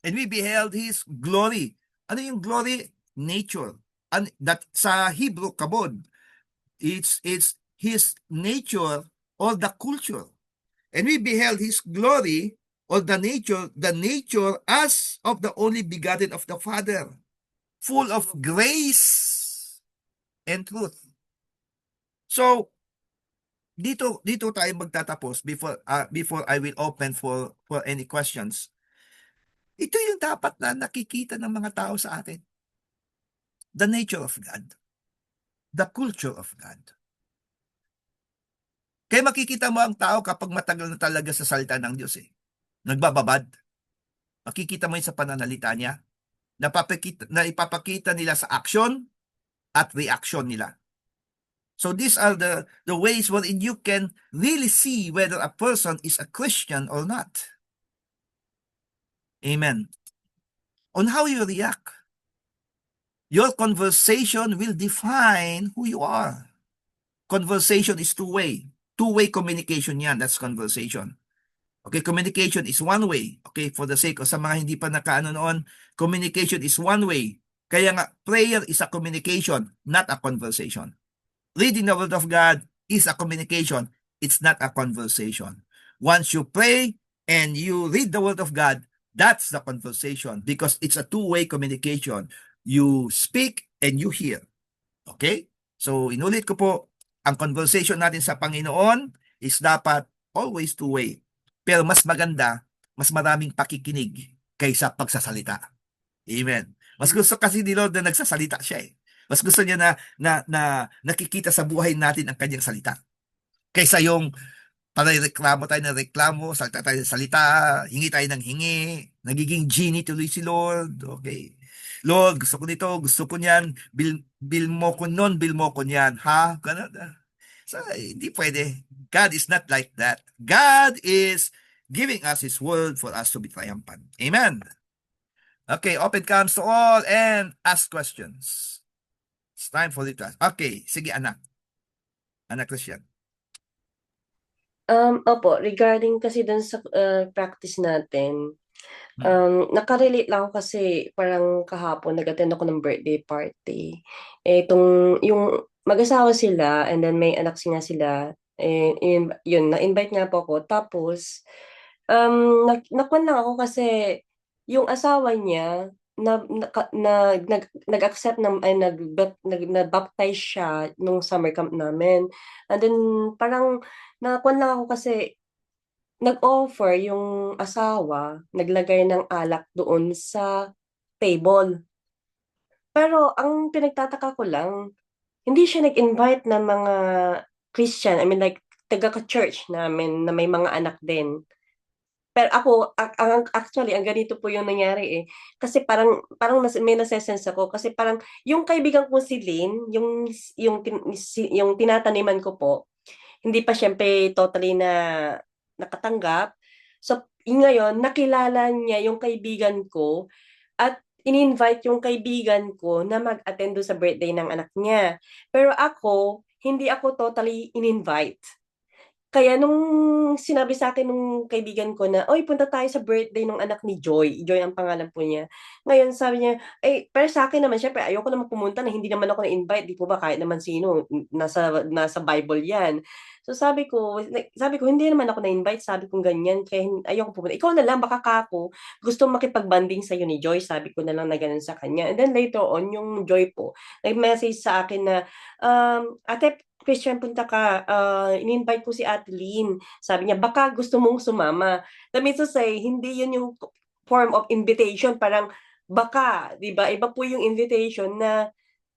S2: And we beheld His glory. Ano yung glory? Nature. That sa Hebrew, kabod. It's His nature or the culture. And we beheld His glory or the nature as of the only begotten of the Father, full of grace and truth. So, dito tayo magtatapos before I will open for any questions. Ito yung dapat na nakikita ng mga tao sa atin. The nature of God. The culture of God. Kaya makikita mo ang tao kapag matagal na talaga sa salita ng Diyos eh. Nagbababad. Makikita mo yun sa pananalita niya. Na ipapakita nila sa action at reaction nila. So these are the ways wherein you can really see whether a person is a Christian or not. Amen. On how you react. Your conversation will define who you are. Conversation is two-way. Two-way communication yan. That's conversation. Okay, communication is one way. Okay, for the sake of sa mga hindi pa nakaano noon, communication is one way. Kaya nga, prayer is a communication, not a conversation. Reading the Word of God is a communication. It's not a conversation. Once you pray and you read the Word of God, that's the conversation because it's a two-way communication. You speak and you hear. Okay? So, inulit ko po, ang conversation natin sa Panginoon is dapat always two-way. Pero mas maganda, mas maraming pakikinig kaysa pagsasalita. Amen. Mas gusto kasi ni Lord na nagsasalita siya eh. Mas gusto niya na nakikita sa buhay natin ang kanyang salita. Kaysa yung reklamo tayo ng reklamo, salita tayo ng salita, hingi tayo ng hingi, nagiging genie tuloy si Lord. Okay. Lord, gusto ko nito, gusto ko niyan, bill mo ko nun, bill mo ko niyan. Ha? Ganun. So, hindi pwede. God is not like that. God is giving us His word for us to be triumphant. Amen. Okay, open comes to all and ask questions. It's time for the class. Okay, sige anak. Anak Christian.
S3: Opo, regarding kasi dun sa practice natin, nakarelate lang ako kasi parang kahapon nag-attend ako ng birthday party. Yung mag-asawa sila and then may anak nga sila, yun, na-invite nga po ako. Tapos, nakuan lang ako kasi yung asawa niya, nag-accept na-baptize siya nung summer camp namin. And then, parang, nakuan lang ako kasi nag-offer yung asawa, naglagay ng alak doon sa table. Pero ang pinagtataka ko lang, hindi siya nag-invite ng mga Christian, I mean like taga-church namin na may mga anak din. Pero ako, actually, ang ganito po yung nangyari eh. Kasi parang may nasa-sense ako. Kasi parang yung kaibigan ko si Lynn, yung tinataniman ko po, hindi pa syempre totally na nakatanggap. So, ngayon, nakilala niya yung kaibigan ko at in-invite yung kaibigan ko na mag-attend sa birthday ng anak niya. Pero ako, hindi ako totally in-invite. Kaya nung sinabi sa akin nung kaibigan ko na, "Uy, punta tayo sa birthday ng anak ni Joy." Joy ang pangalan po niya. Ngayon sabi niya, pero sa akin naman siyempre ayoko naman pumunta na hindi naman ako na-invite, 'di po ba kahit naman sino, nasa Bible 'yan. So sabi ko, "Hindi naman ako na-invite," sabi kong ganyan, kaya ayoko pumunta. "Ikaw na lang baka kako gusto makipag-bonding sa'yo ni Joy," sabi ko na lang na gano'n sa kanya. And then later on, yung Joy po, nag-message sa akin na, "Ate, Christian, punta ka, in-invite ko si Ate Lynn." Sabi niya, "Baka gusto mong sumama." That means to say, hindi yun yung form of invitation, parang baka, di ba? Iba po yung invitation na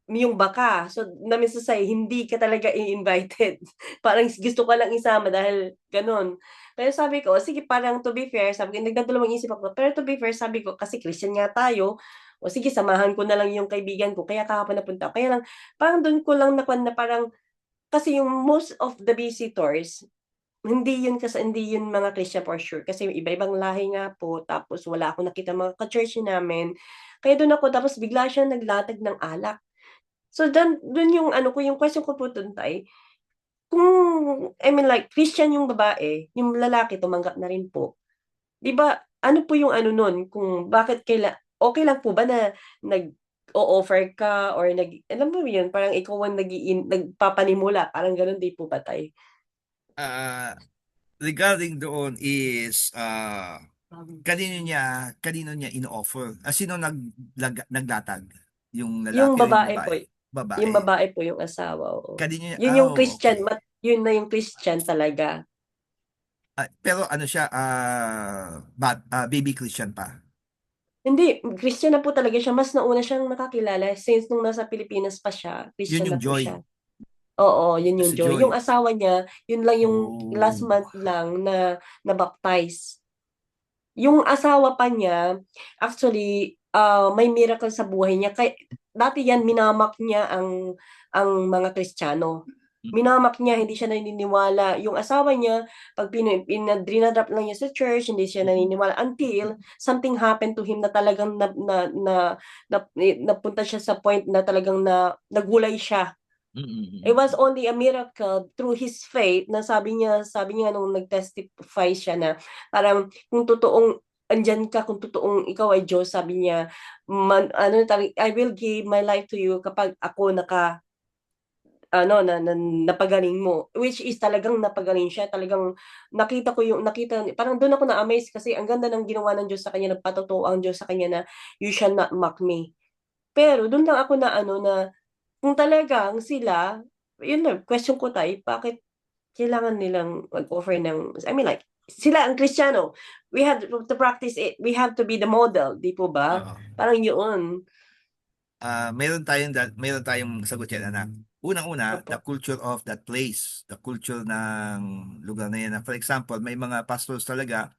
S3: yung baka. So, that means to say, hindi ka talaga i-invited. Parang gusto ka lang isama dahil ganun. Pero sabi ko, sige, parang to be fair, sabi ko, nagdadalawang isip ako, pero to be fair, sabi ko, kasi Christian nga tayo, o sige, samahan ko na lang yung kaibigan ko, kaya kahapon napunta. Kaya lang, parang doon ko lang nakuha na parang kasi yung most of the visitors, hindi yun mga Christian for sure. Kasi iba-ibang lahi nga po, tapos wala akong nakitang mga ka-church namin. Kaya dun ako, tapos bigla siyang naglatag ng alak. So dun yung ano ko, yung question ko po dun tay, kung I mean like Christian yung babae, yung lalaki tumanggap na rin po. 'Di ba, ano po yung ano nun, kung bakit okey lang po ba na nag-o-offer ka or alam mo yun, parang ikaw ang nagpapanimula, parang gano'n, 'di po ba tay?
S2: Ah, regarding doon is kanino niya ino-offer? Sino naglatag? Yung
S3: Yung
S2: lalaki o yung
S3: babae po,
S2: babae?
S3: yung
S2: Babae.
S3: babae po yung asawa, oo.
S2: Kanino niya?
S3: Yun yung Christian,
S2: Okay.
S3: yun na yung Christian talaga.
S2: Pero ano siya, baby Christian pa.
S3: Hindi, Christian na po talaga siya, mas nauna siyang nakakilala since nung nasa Pilipinas pa siya,
S2: Yun
S3: Christian
S2: yung
S3: na po
S2: Joy.
S3: siya. Oo, yun yung
S2: Si
S3: Joy. Yung
S2: Joy.
S3: asawa niya, yun lang yung last
S2: Oh.
S3: month lang na na-baptize. Yung asawa pa niya, actually, may miracle sa buhay niya. Dati yan, minamak niya ang mga Kristiyano. Minamak niya, hindi siya naniniwala. Yung asawa niya, pag dinadrop lang niya sa church, hindi siya naniniwala until something happened to him na talagang napunta siya sa point na talagang nagulay siya. It was only a miracle through his faith na sabi niya nung nag-testify siya na parang kung totoong andiyan ka, kung totoong ikaw ay Diyos, sabi niya, I will give my life to you kapag ako napagaling mo. Which is talagang napagaling siya. Talagang parang doon ako na-amaze kasi ang ganda ng ginawa ng Diyos sa kanya, nagpatotoo ang Diyos sa kanya na you shall not mock me. Pero doon lang ako na kung talagang sila, yun lang, question ko tay, bakit kailangan nilang mag-offer I mean like, sila ang Kristiyano, we have to practice it, we have to be the model, di po ba?
S2: Oo.
S3: Parang yun.
S2: Meron tayong sagot yan, anak. Unang-una, the
S3: Opo.
S2: culture of that place, the culture ng lugar na yan. For example, may mga pastors talaga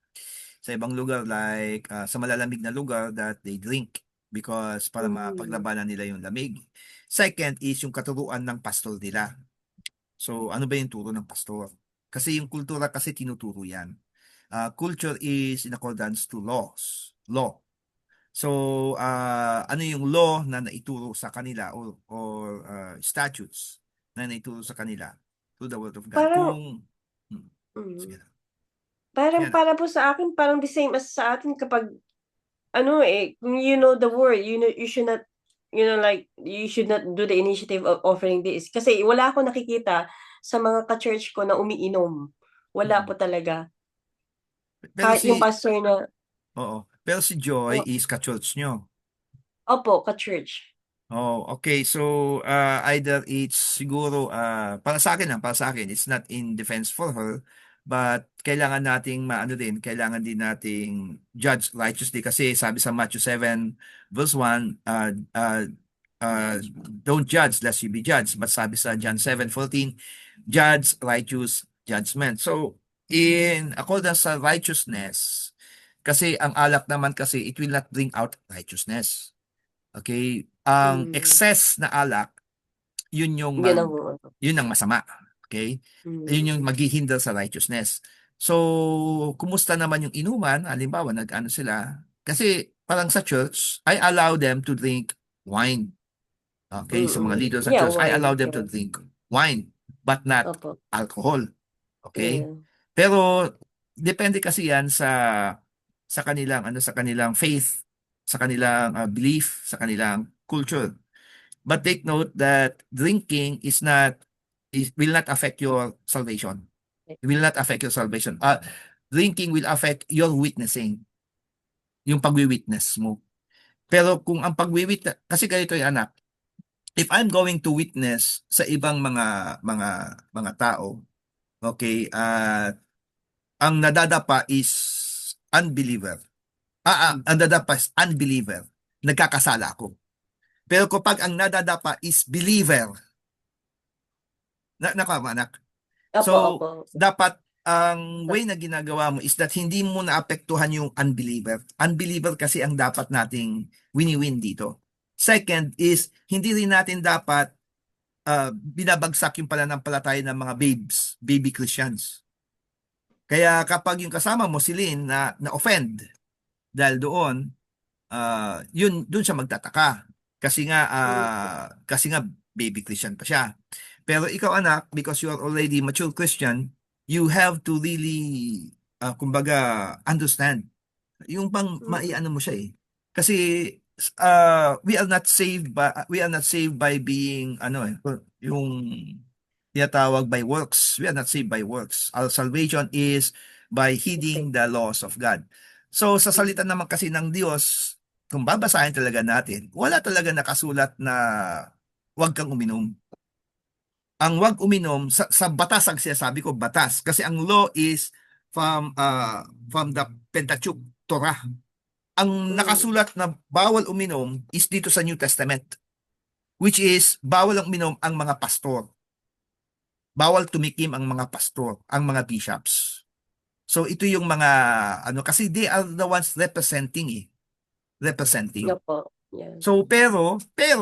S2: sa ibang lugar like sa malalamig na lugar that they drink because para
S3: Mm.
S2: mapaglabanan nila yung lamig. Second is yung katuruan ng pastor nila. So, ano ba yung turo ng pastor? Kasi yung kultura kasi tinuturo yan. Culture is in accordance to law. So, ano yung law na naituro sa kanila or statutes na naituro sa kanila through the word of God.
S3: Parang,
S2: Sige
S3: mm,
S2: na. Sige
S3: parang
S2: na.
S3: para po sa akin, parang the same as sa atin kapag, kung you know the word, you should not, like, you should not do the initiative of offering this. Kasi wala akong nakikita sa mga ka-church ko na umiinom. Wala
S2: Mm.
S3: po talaga.
S2: Pero
S3: Kahit yung
S2: si,
S3: pastor na,
S2: pero si Joy
S3: oh,
S2: is ka-church nyo.
S3: opo, ka-church.
S2: Oh, okay. So, either it's siguro, para sa akin, it's not in defense for her, but kailangan din nating judge righteously kasi sabi sa Matthew 7 verse 1, uh, don't judge lest you be judged. But sabi sa John 7:14, judge righteous judgment. So, in accordance sa righteousness, kasi ang alak naman kasi, it will not bring out righteousness. Okay? Ang
S3: Mm,
S2: excess na alak,
S3: yun ang,
S2: yun ang masama. Okay? Yun yung
S3: mm,
S2: maghihinder sa righteousness. So, kumusta naman yung inuman? Halimbawa, nag-ano sila? Kasi parang sa church, I allow them to drink wine. Okay? Sa mga leaders sa
S3: yeah,
S2: church, I allow
S3: wine,
S2: them to
S3: yes.
S2: drink wine, but not
S3: Opo.
S2: alcohol. Okay?
S3: Yeah.
S2: Pero depende kasi 'yan sa kanilang sa kanilang faith, sa kanilang belief, sa kanilang culture. But take note that drinking will not affect your salvation. It will not affect your salvation. Drinking will affect your witnessing, yung pagwi-witness mo. Pero kung ang pagwi-witness, kasi ganito yung anak, if I'm going to witness sa ibang mga tao, okay, ang nadadapa is unbeliever. Ang nadadapa is unbeliever. Nagkakasala ako. Pero kapag ang nadadapa is believer, nakama anak.
S3: Opo,
S2: So,
S3: opo.
S2: dapat ang way na ginagawa mo is that hindi mo naapektuhan yung unbeliever. Unbeliever kasi ang dapat nating wini-win dito. Second is, hindi rin natin dapat binabagsak yung pananampalataya ng mga baby Christians. Kaya kapag yung kasama mo si Lynn na-offend dahil doon, doon siya magtataka. Kasi nga baby Christian pa siya. Pero ikaw anak, because you are already mature Christian, you have to really, kumbaga, understand. Yung pang maiano mo siya eh. Kasi we are not saved by being yung tinatawag by works. We are not saved by works. Our salvation is by heeding the laws of God. So sa salita naman kasi ng Diyos, kung babasahin talaga natin, wala talaga nakasulat na huwag kang uminom. Ang wag uminom sa batas ang sinasabi ko, batas, kasi ang law is from the Pentateuch, Torah. Ang nakasulat na bawal uminom is dito sa New Testament, which is bawal ang uminom ang mga pastor. Bawal tumikim ang mga pastor, ang mga bishops. So ito yung mga kasi they are the ones representing.
S3: Opo. Yeah.
S2: So pero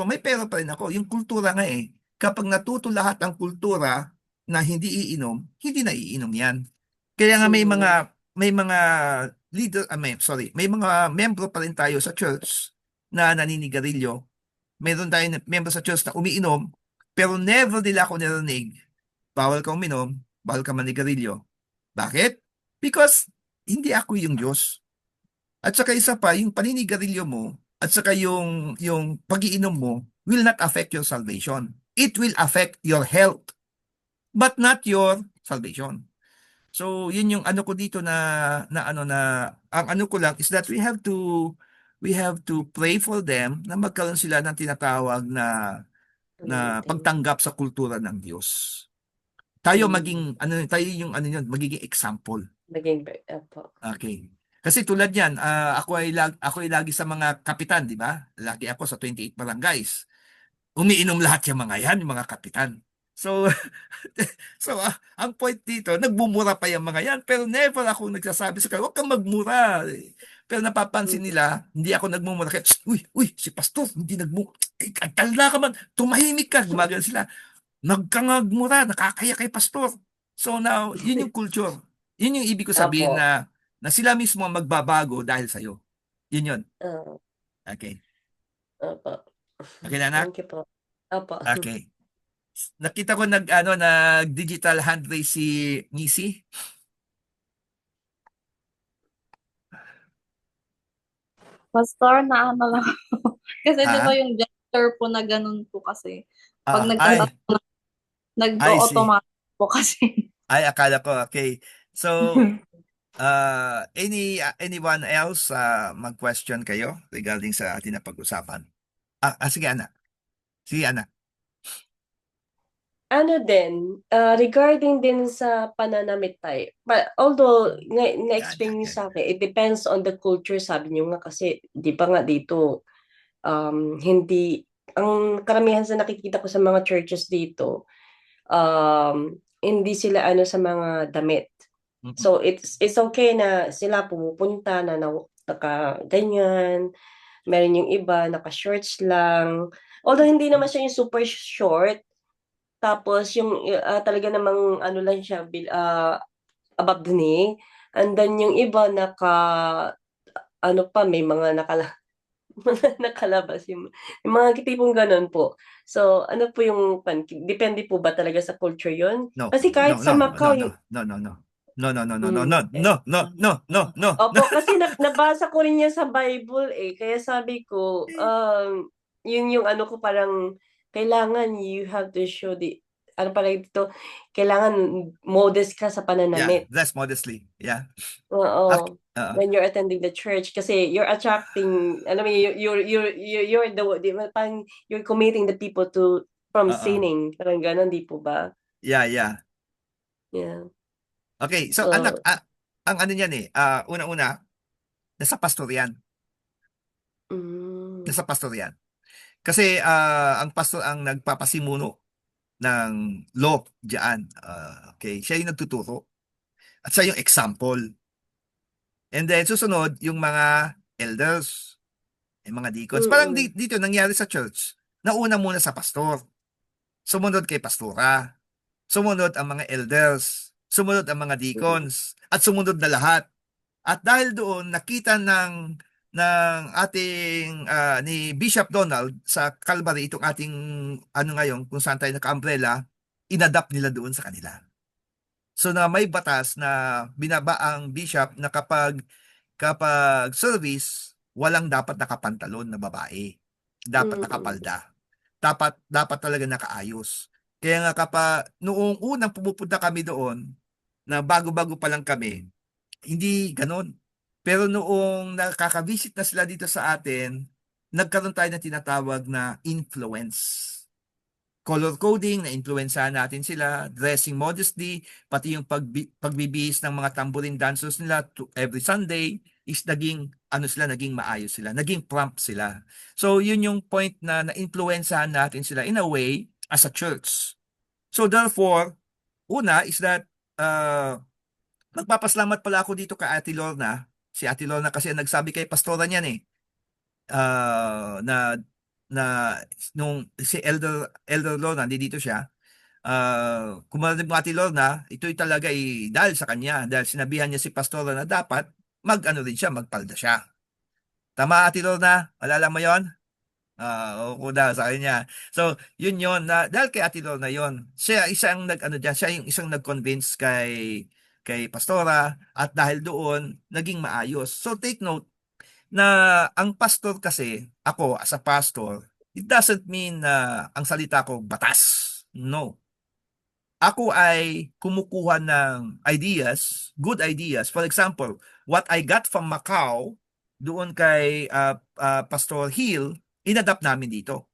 S2: may pero pa rin ako. Yung kultura nga eh. Kapag natuto lahat ang kultura na hindi iinom, hindi na iinom 'yan. Kaya nga may mga leader, may mga membro pa rin tayo sa church na naninigarilyo. Meron tayong membro sa church na umiinom, pero never nila ako narinig, bawal ka uminom, bawal ka manigarilyo. Bakit? Because hindi ako yung Diyos. At saka isa pa, yung paninigarilyo mo, at saka yung pag-iinom mo, will not affect your salvation. It will affect your health, but not your salvation. So, yun yung ano ko dito ang ano ko lang is that we have to pray for them na magkaroon sila ng tinatawag na pagtanggap sa kultura ng Diyos. Tayo tayo yung magiging example.
S3: Opo.
S2: Okay. Kasi tulad yan, ako ay lagi sa mga kapitan, di ba? Lagi ako sa 28 barangays. Umiinom lahat yung mga yan, yung mga kapitan. So, ang point dito, nagmumura pa yung mga yan, pero never ako nagsasabi sa kanila, huwag kang magmura. Pero napapansin nila, hindi ako nagmumura. Kaya, uy, si pastor, hindi nagmumura. Tala ka man, tumahimik ka. Gumagano sila. Nagkangagmura, nakakaya kay pastor. So now, yun yung culture. Yun yung ibig ko sabihin
S3: Opo.
S2: na sila mismo ang magbabago dahil sa'yo. Yun yun. Okay.
S3: Opo.
S2: Okay na, anak?
S3: Thank you po. Opo.
S2: Okay. Nakita ko nag-digital hand raise si Nisi.
S4: Pastor, naano lang ako. Kasi di ba
S2: Ah?
S4: yung gesture po na ganun po kasi. Pag
S2: Ay,
S4: nagtatanong, nag-automatic po kasi.
S2: ay, akala ko, okay. So, anyone else mag-question kayo regarding sa ating na pag-usapan? Sige, anak. Sige, anak.
S3: Ano din, regarding din sa pananamitay, but although na-explain niyo sa akin, it depends on the culture, sabi niyo nga kasi, di ba nga dito, hindi, ang karamihan sa nakikita ko sa mga churches dito, hindi sila sa mga damit. So it's okay na sila pumupunta na naka ganyan, meron yung iba naka-shorts lang. Although hindi naman siya yung super short, tapos yung talaga namang lang siya above the knee. And then yung iba may mga nakalabas yung mga tipong gano'n po. So, ano po yung depende po ba talaga sa culture yun?
S2: No,
S3: Kasi kahit
S2: no,
S3: sa
S2: no, no,
S3: Macau
S2: no,
S3: yung
S2: no, no, no. No, no, no, no, no, no,
S3: eh,
S2: no, no, no, no, no.
S3: opo, kasi nabasa ko rin yan sa Bible eh. Kaya sabi ko, yun yung ano ko parang kailangan you have to show ano pala ito, kailangan modest ka sa
S2: Yeah,
S3: pananamit.
S2: dress modestly. Yeah.
S3: Oo.
S2: Uh,
S3: When you're attending the church kasi you're attracting, alam mo, you're di ba, parang you're committing the people from
S2: uh,
S3: sinning. Parang gano'n, di po ba?
S2: yeah, yeah.
S3: Yeah.
S2: Okay, so anak,
S3: So,
S2: ang ano niyan una-una, nasa pastor yan.
S3: mm,
S2: Nasa pastor yan. Kasi ang pastor ang nagpapasimuno ng law diyan. Okay, siya yung nagtuturo. At siya yung example. And then susunod yung mga elders, yung mga deacons. Parang
S3: mm,
S2: dito nangyari sa church. Nauna muna sa pastor. Sumunod kay pastora. Sumunod ang mga elders. Sumunod ang mga
S3: mm,
S2: deacons. At sumunod na lahat. At dahil doon, nakita ng ating ni Bishop Donald sa Calvary, itong ating ano ngayon, kung saan tayo naka-umbrella, inadapt nila doon sa kanila. So na may batas na binaba ang bishop na kapag service, walang dapat nakapantalon na babae. Dapat
S3: mm,
S2: nakapalda. Dapat talaga nakaayos. Kaya nga kapag noong unang pumupunta kami doon, na bago-bago pa lang kami, hindi ganon. Pero noong nakaka-visit na sila dito sa atin, nagkaroon tayo ng tinatawag na influence. Color coding, na-influensahan natin sila, dressing modestly, pati yung pagbibihis ng mga tambourine dancers nila every Sunday is naging maayos sila, naging prompt sila. So yun yung point na na-influensahan natin sila in a way as a church. So therefore, una is that magpapasalamat pala ako dito kay Ate Lorna. Si Ate Lorna kasi ang nagsabi kay pastora niyan na nung si Elder Lorna, dito siya, kung marinig mo Ate Lorna, ito'y talaga dahil sa kanya, dahil sinabihan niya si pastora na dapat mag-ano rin siya, magpalda siya. Tama, Ate Lorna? Alala mo yon? Oo daw sa kanya. So, yun na dahil kay Ate Lorna yon. Siya isang nag-ano diyan, siya yung isang nag-convince kay pastora at dahil doon naging maayos. So, take note na ang pastor kasi, ako as a pastor, it doesn't mean na ang salita ko batas. No. Ako ay kumukuha ng ideas, good ideas. For example, what I got from Macau, doon kay Pastor Hill, inadapt namin dito.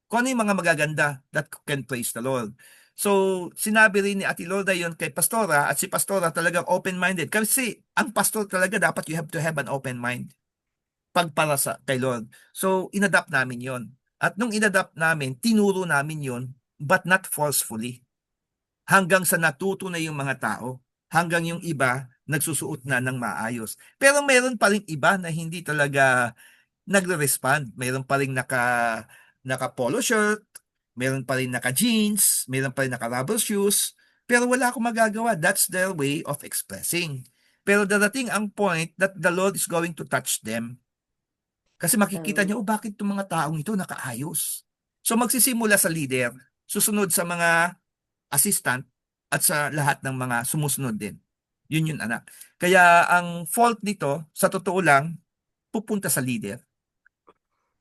S2: Kung ano yung mga magaganda that can praise the Lord. So, sinabi rin ni Ate Lorda yun kay Pastora at si Pastora talagang open-minded. Kasi ang pastor talaga dapat you have to have an open mind pagpara kay Lord. So, inadapt namin yon. At nung inadapt namin, tinuro namin yon but not forcefully. Hanggang sa natuto na yung mga tao. Hanggang yung iba, nagsusuot na ng maayos. Pero meron pa rin iba na hindi talaga nagre-respond. Meron pa rin naka polo shirt, meron pa rin naka jeans, meron pa rin naka rubber shoes, pero wala akong magagawa. That's their way of expressing. Pero darating ang point that the Lord is going to touch them. Kasi makikita
S3: um,
S2: niyo, bakit itong mga taong ito nakaayos? So magsisimula sa leader, susunod sa mga assistant, at sa lahat ng mga sumusunod din. Yun anak. Kaya ang fault nito, sa totoo lang, pupunta sa leader.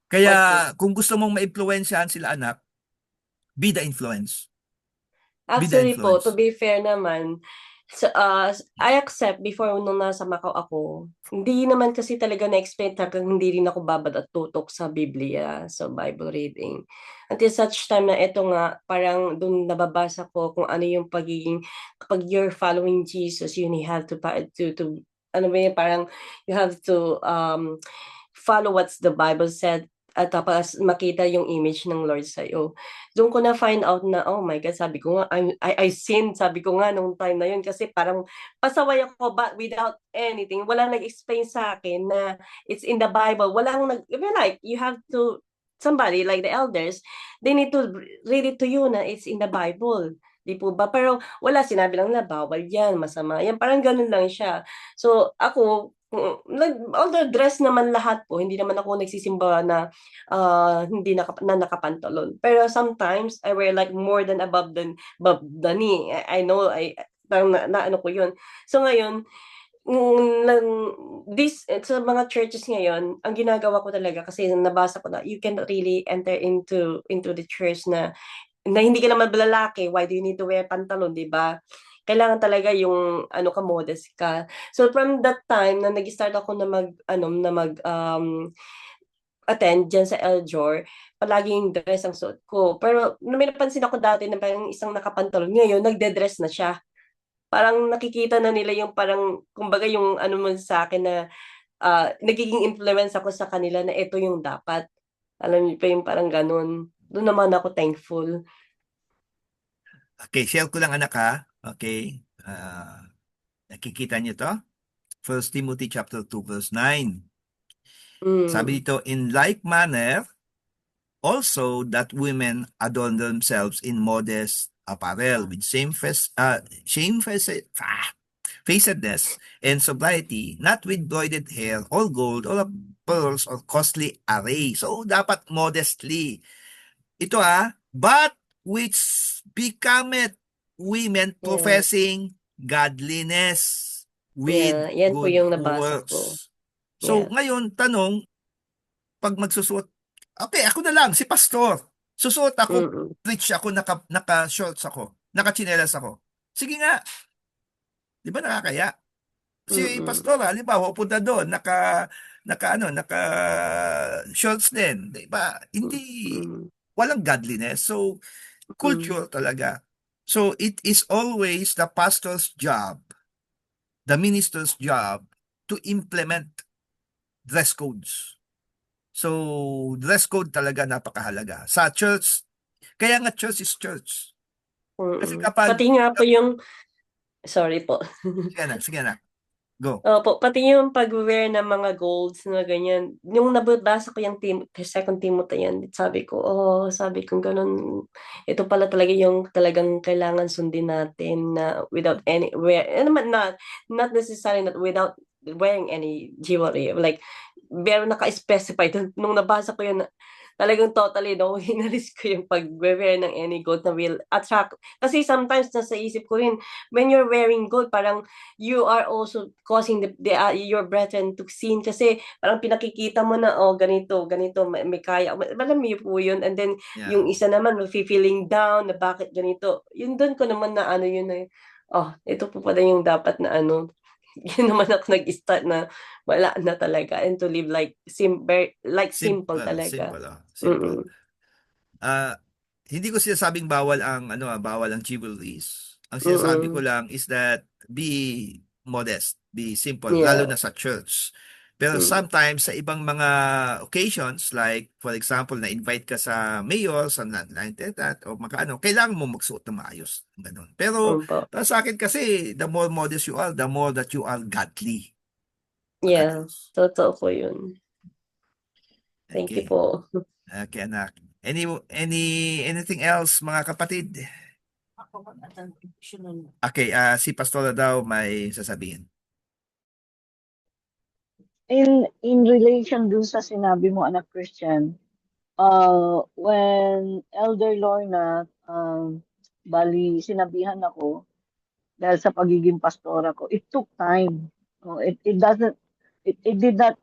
S2: Kaya
S3: opo.
S2: kung gusto mong maimpluwensyahan sila anak, be the influence. Be the
S3: Actually po, to
S2: influence.
S3: be fair naman, I accept before nung nasa Macau ako, hindi naman kasi talaga na-explain talagang hindi rin ako babad at tutok sa Biblia, sa Bible reading. Until such time na ito nga, parang dun nababasa ko kung ano yung kapag you're following Jesus, you have to ano ba yun, parang you have to follow what's the Bible said at tapos makita yung image ng Lord sa'yo. Doon ko na find out na, oh my God, sabi ko nga, I sinned, sabi ko nga nung time na yun kasi parang pasaway ako but without anything. Walang nag-explain sa akin na it's in the Bible. Like, you have to, somebody like the elders, they need to read it to you na it's in the Bible. Di po ba? Pero wala, sinabi lang na bawal yan, masama yan. Parang ganun lang siya. So ako, although dress naman lahat po, hindi naman ako nagsisimba na hindi na nakapantalon. Pero sometimes I wear like more than above the knee. I know, parang na ano ko yun. So ngayon, sa mga churches ngayon, ang ginagawa ko talaga kasi nabasa ko na you can really enter into the church na hindi ka naman lalaki, why do you need to wear pantalon, 'di ba? Kailangan talaga yung ano ka, modest ka. So from that time na nag-start ako na attend diyan sa Eljor, palaging dress ang suot ko. Pero may napansin ako dati na parang isang nakapantalon, ngayon nagde-dress na siya. Parang nakikita na nila yung parang kumbaga yung ano mo sa akin na nagiging influence ako sa kanila na ito yung dapat. Alam niyo pa yung parang ganun. Doon naman ako thankful.
S2: Okay, share ko lang anak ha. Okay. Nakikita niyo to? 1 Timothy chapter 2 verse 9. Sabi
S3: Mm.
S2: dito, in like manner, also that women adorn themselves in modest apparel with shamefacedness and sobriety, not with broided hair, or gold, or pearls, or costly array. So, dapat modestly. Ito but which becometh women
S3: Yeah.
S2: professing godliness with
S3: Yeah, yan po
S2: good
S3: yung nabasa ko.
S2: works. So,
S3: Yeah.
S2: ngayon, tanong, pag magsusuot, okay, ako na lang, si pastor. Susuot ako,
S3: Mm-mm.
S2: preach ako, naka-shorts ako, naka-chinelas ako. Sige nga, di ba nakakaya? Si
S3: Mm-mm.
S2: pastor, halimbawa, punta doon, naka-shorts din, di ba? Hindi,
S3: Mm-mm.
S2: walang godliness. So, culture talaga. So, it is always the pastor's job, the minister's job, to implement dress codes. So, dress code talaga napakahalaga. Sa church, kaya nga church is church. Kasi
S3: Mm-mm.
S2: kapag,
S3: Pati nga po yung, sorry po.
S2: sige na, go.
S3: Opo, pati yung pag-wear ng mga golds na ganyan. Yung nabasa ko yung Second Timothy yan, sabi ko ganun, ito pala talaga yung talagang kailangan sundin natin na without any not necessarily not without wearing any jewelry. Like, pero naka-specify. Nung nabasa ko yun, talagang totally, no, hinalis ko yung pag-wear ng any gold na will attract. Kasi sometimes nasa isip ko rin, when you're wearing gold, parang you are also causing your brethren to sin kasi parang pinakikita mo na ganito may kaya, alam mo po yun, and then
S2: Yeah.
S3: yung isa naman feeling down na bakit ganito, yun doon ko naman na ano yun na ito po pala yung dapat na ano. Yun naman ako nag-start na wala na talaga and to live like simple talaga.
S2: Simple. Hindi ko sinasabing bawal ang jewelries. Ang sinasabi ko lang is that be modest, be simple, lalo
S3: Yeah.
S2: na sa church. Pero sometimes sa ibang mga occasions, like for example, na-invite ka sa mayor, sa o kailangan mo magsuot ng maayos. Ganun. Pero para sa akin kasi, the more modest you are, the more that you are godly.
S3: Yeah, totoo po yun. Thank you
S2: Okay.
S3: po.
S2: Okay, anak. Anything else, mga kapatid? Okay, si Pastora daw may sasabihin.
S5: In relation dun sa sinabi mo, anak Christian, when Elder Lorna, bali sinabihan ako dahil sa pagiging pastora ko, it took time. It did not,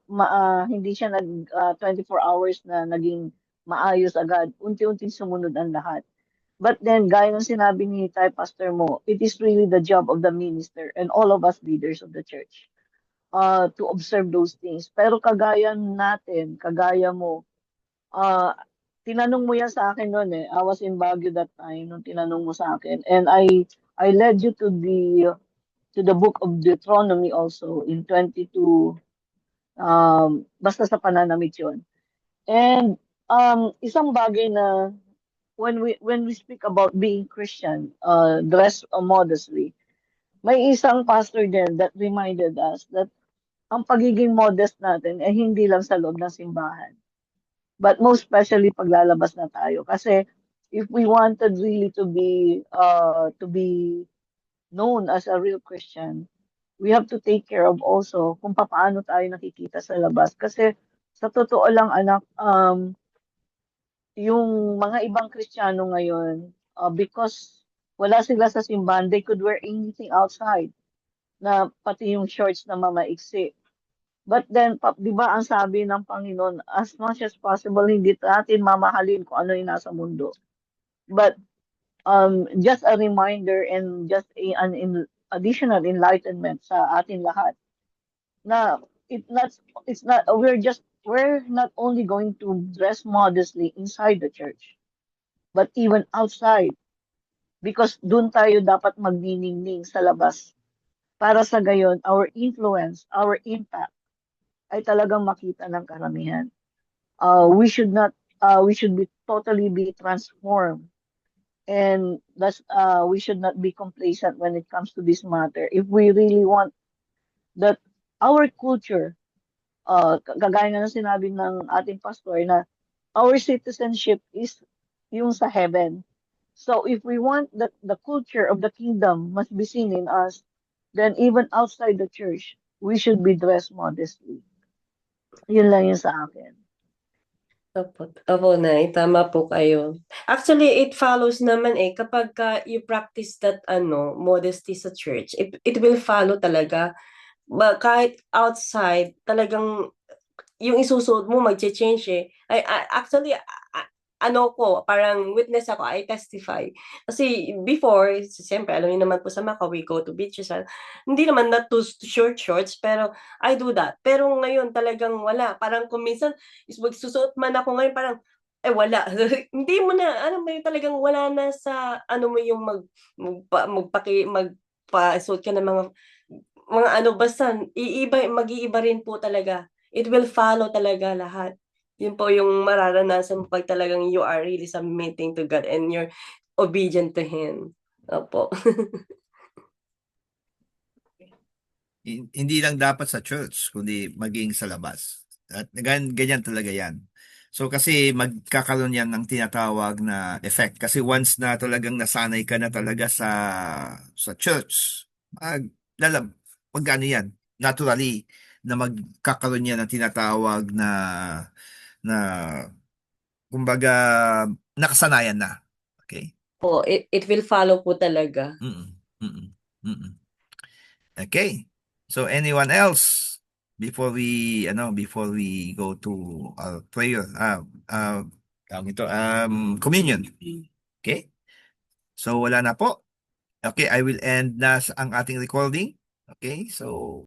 S5: hindi siya 24 hours na naging maayos agad. Unti-unti sumunod ang lahat. But then, gaya ng sinabi ni Pastor mo, it is really the job of the minister and all of us leaders of the church to observe those things. Pero kagaya mo, tinanong mo yan sa akin noon I was in Baguio that time nung tinanong mo sa akin. And I led you to the book of Deuteronomy also in 22, basta sa pananamit yun. And isang bagay na when we speak about being Christian, dress modestly, may isang pastor din that reminded us that ang pagiging modest natin ay hindi lang sa loob ng simbahan. But most especially paglalabas na tayo. Kasi if we wanted really to be known as a real Christian, we have to take care of also kung paano tayo nakikita sa labas. Kasi sa totoo lang anak, yung mga ibang Kristiyano ngayon, because wala sila sa simbahan, they could wear anything outside, na pati yung shorts na mamaiksi. But then, di ba ang sabi ng Panginoon, as much as possible, hindi natin mamahalin kung ano yung nasa mundo. But just a reminder and just additional enlightenment sa atin lahat na we're not only going to dress modestly inside the church, but even outside, because dun tayo dapat magniningning sa labas para sa gayon our influence, our impact ay talagang makita ng karamihan. We should be totally be transformed, and we should not be complacent when it comes to this matter. If we really want that our culture, kagaya nga ng sinabi ng ating pastor na our citizenship is yung sa heaven. So if we want that the culture of the kingdom must be seen in us, then even outside the church, we should be dressed modestly. Yun lang yun sa akin.
S3: Opo, Nay, tama po kayo. Actually, it follows naman kapag you practice that modesty sa church, it will follow talaga. Kahit outside, talagang yung isusuot mo magche-change actually, parang witness ako, I testify. Kasi before, siyempre, alam niyo naman po sa Macau, we go to beaches. Hindi naman not to shorts, pero I do that. Pero ngayon talagang wala. Parang kung minsan, magsusuot man ako ngayon, parang, wala. Hindi mo na, talagang wala na sa, mo yung magpasuot ka ng mga basta, mag-iiba rin po talaga. It will follow talaga lahat. Yun po yung mararanasan mo pag talagang you are really submitting to God and you're obedient to Him. Opo.
S2: Hindi lang dapat sa church, kundi maging sa labas. At ganyan talaga yan. So kasi magkakaroon yan ng tinatawag na effect. Kasi once na talagang nasanay ka na talaga sa church, magkano yan? Naturally, na magkakaroon yan ng tinatawag na kumbaga nakasanayan na. Okay?
S3: Po, it will follow po talaga.
S2: Okay. So anyone else before we go to our prayer, communion. Okay? So wala na po. Okay, I will end na ang ating recording. Okay? So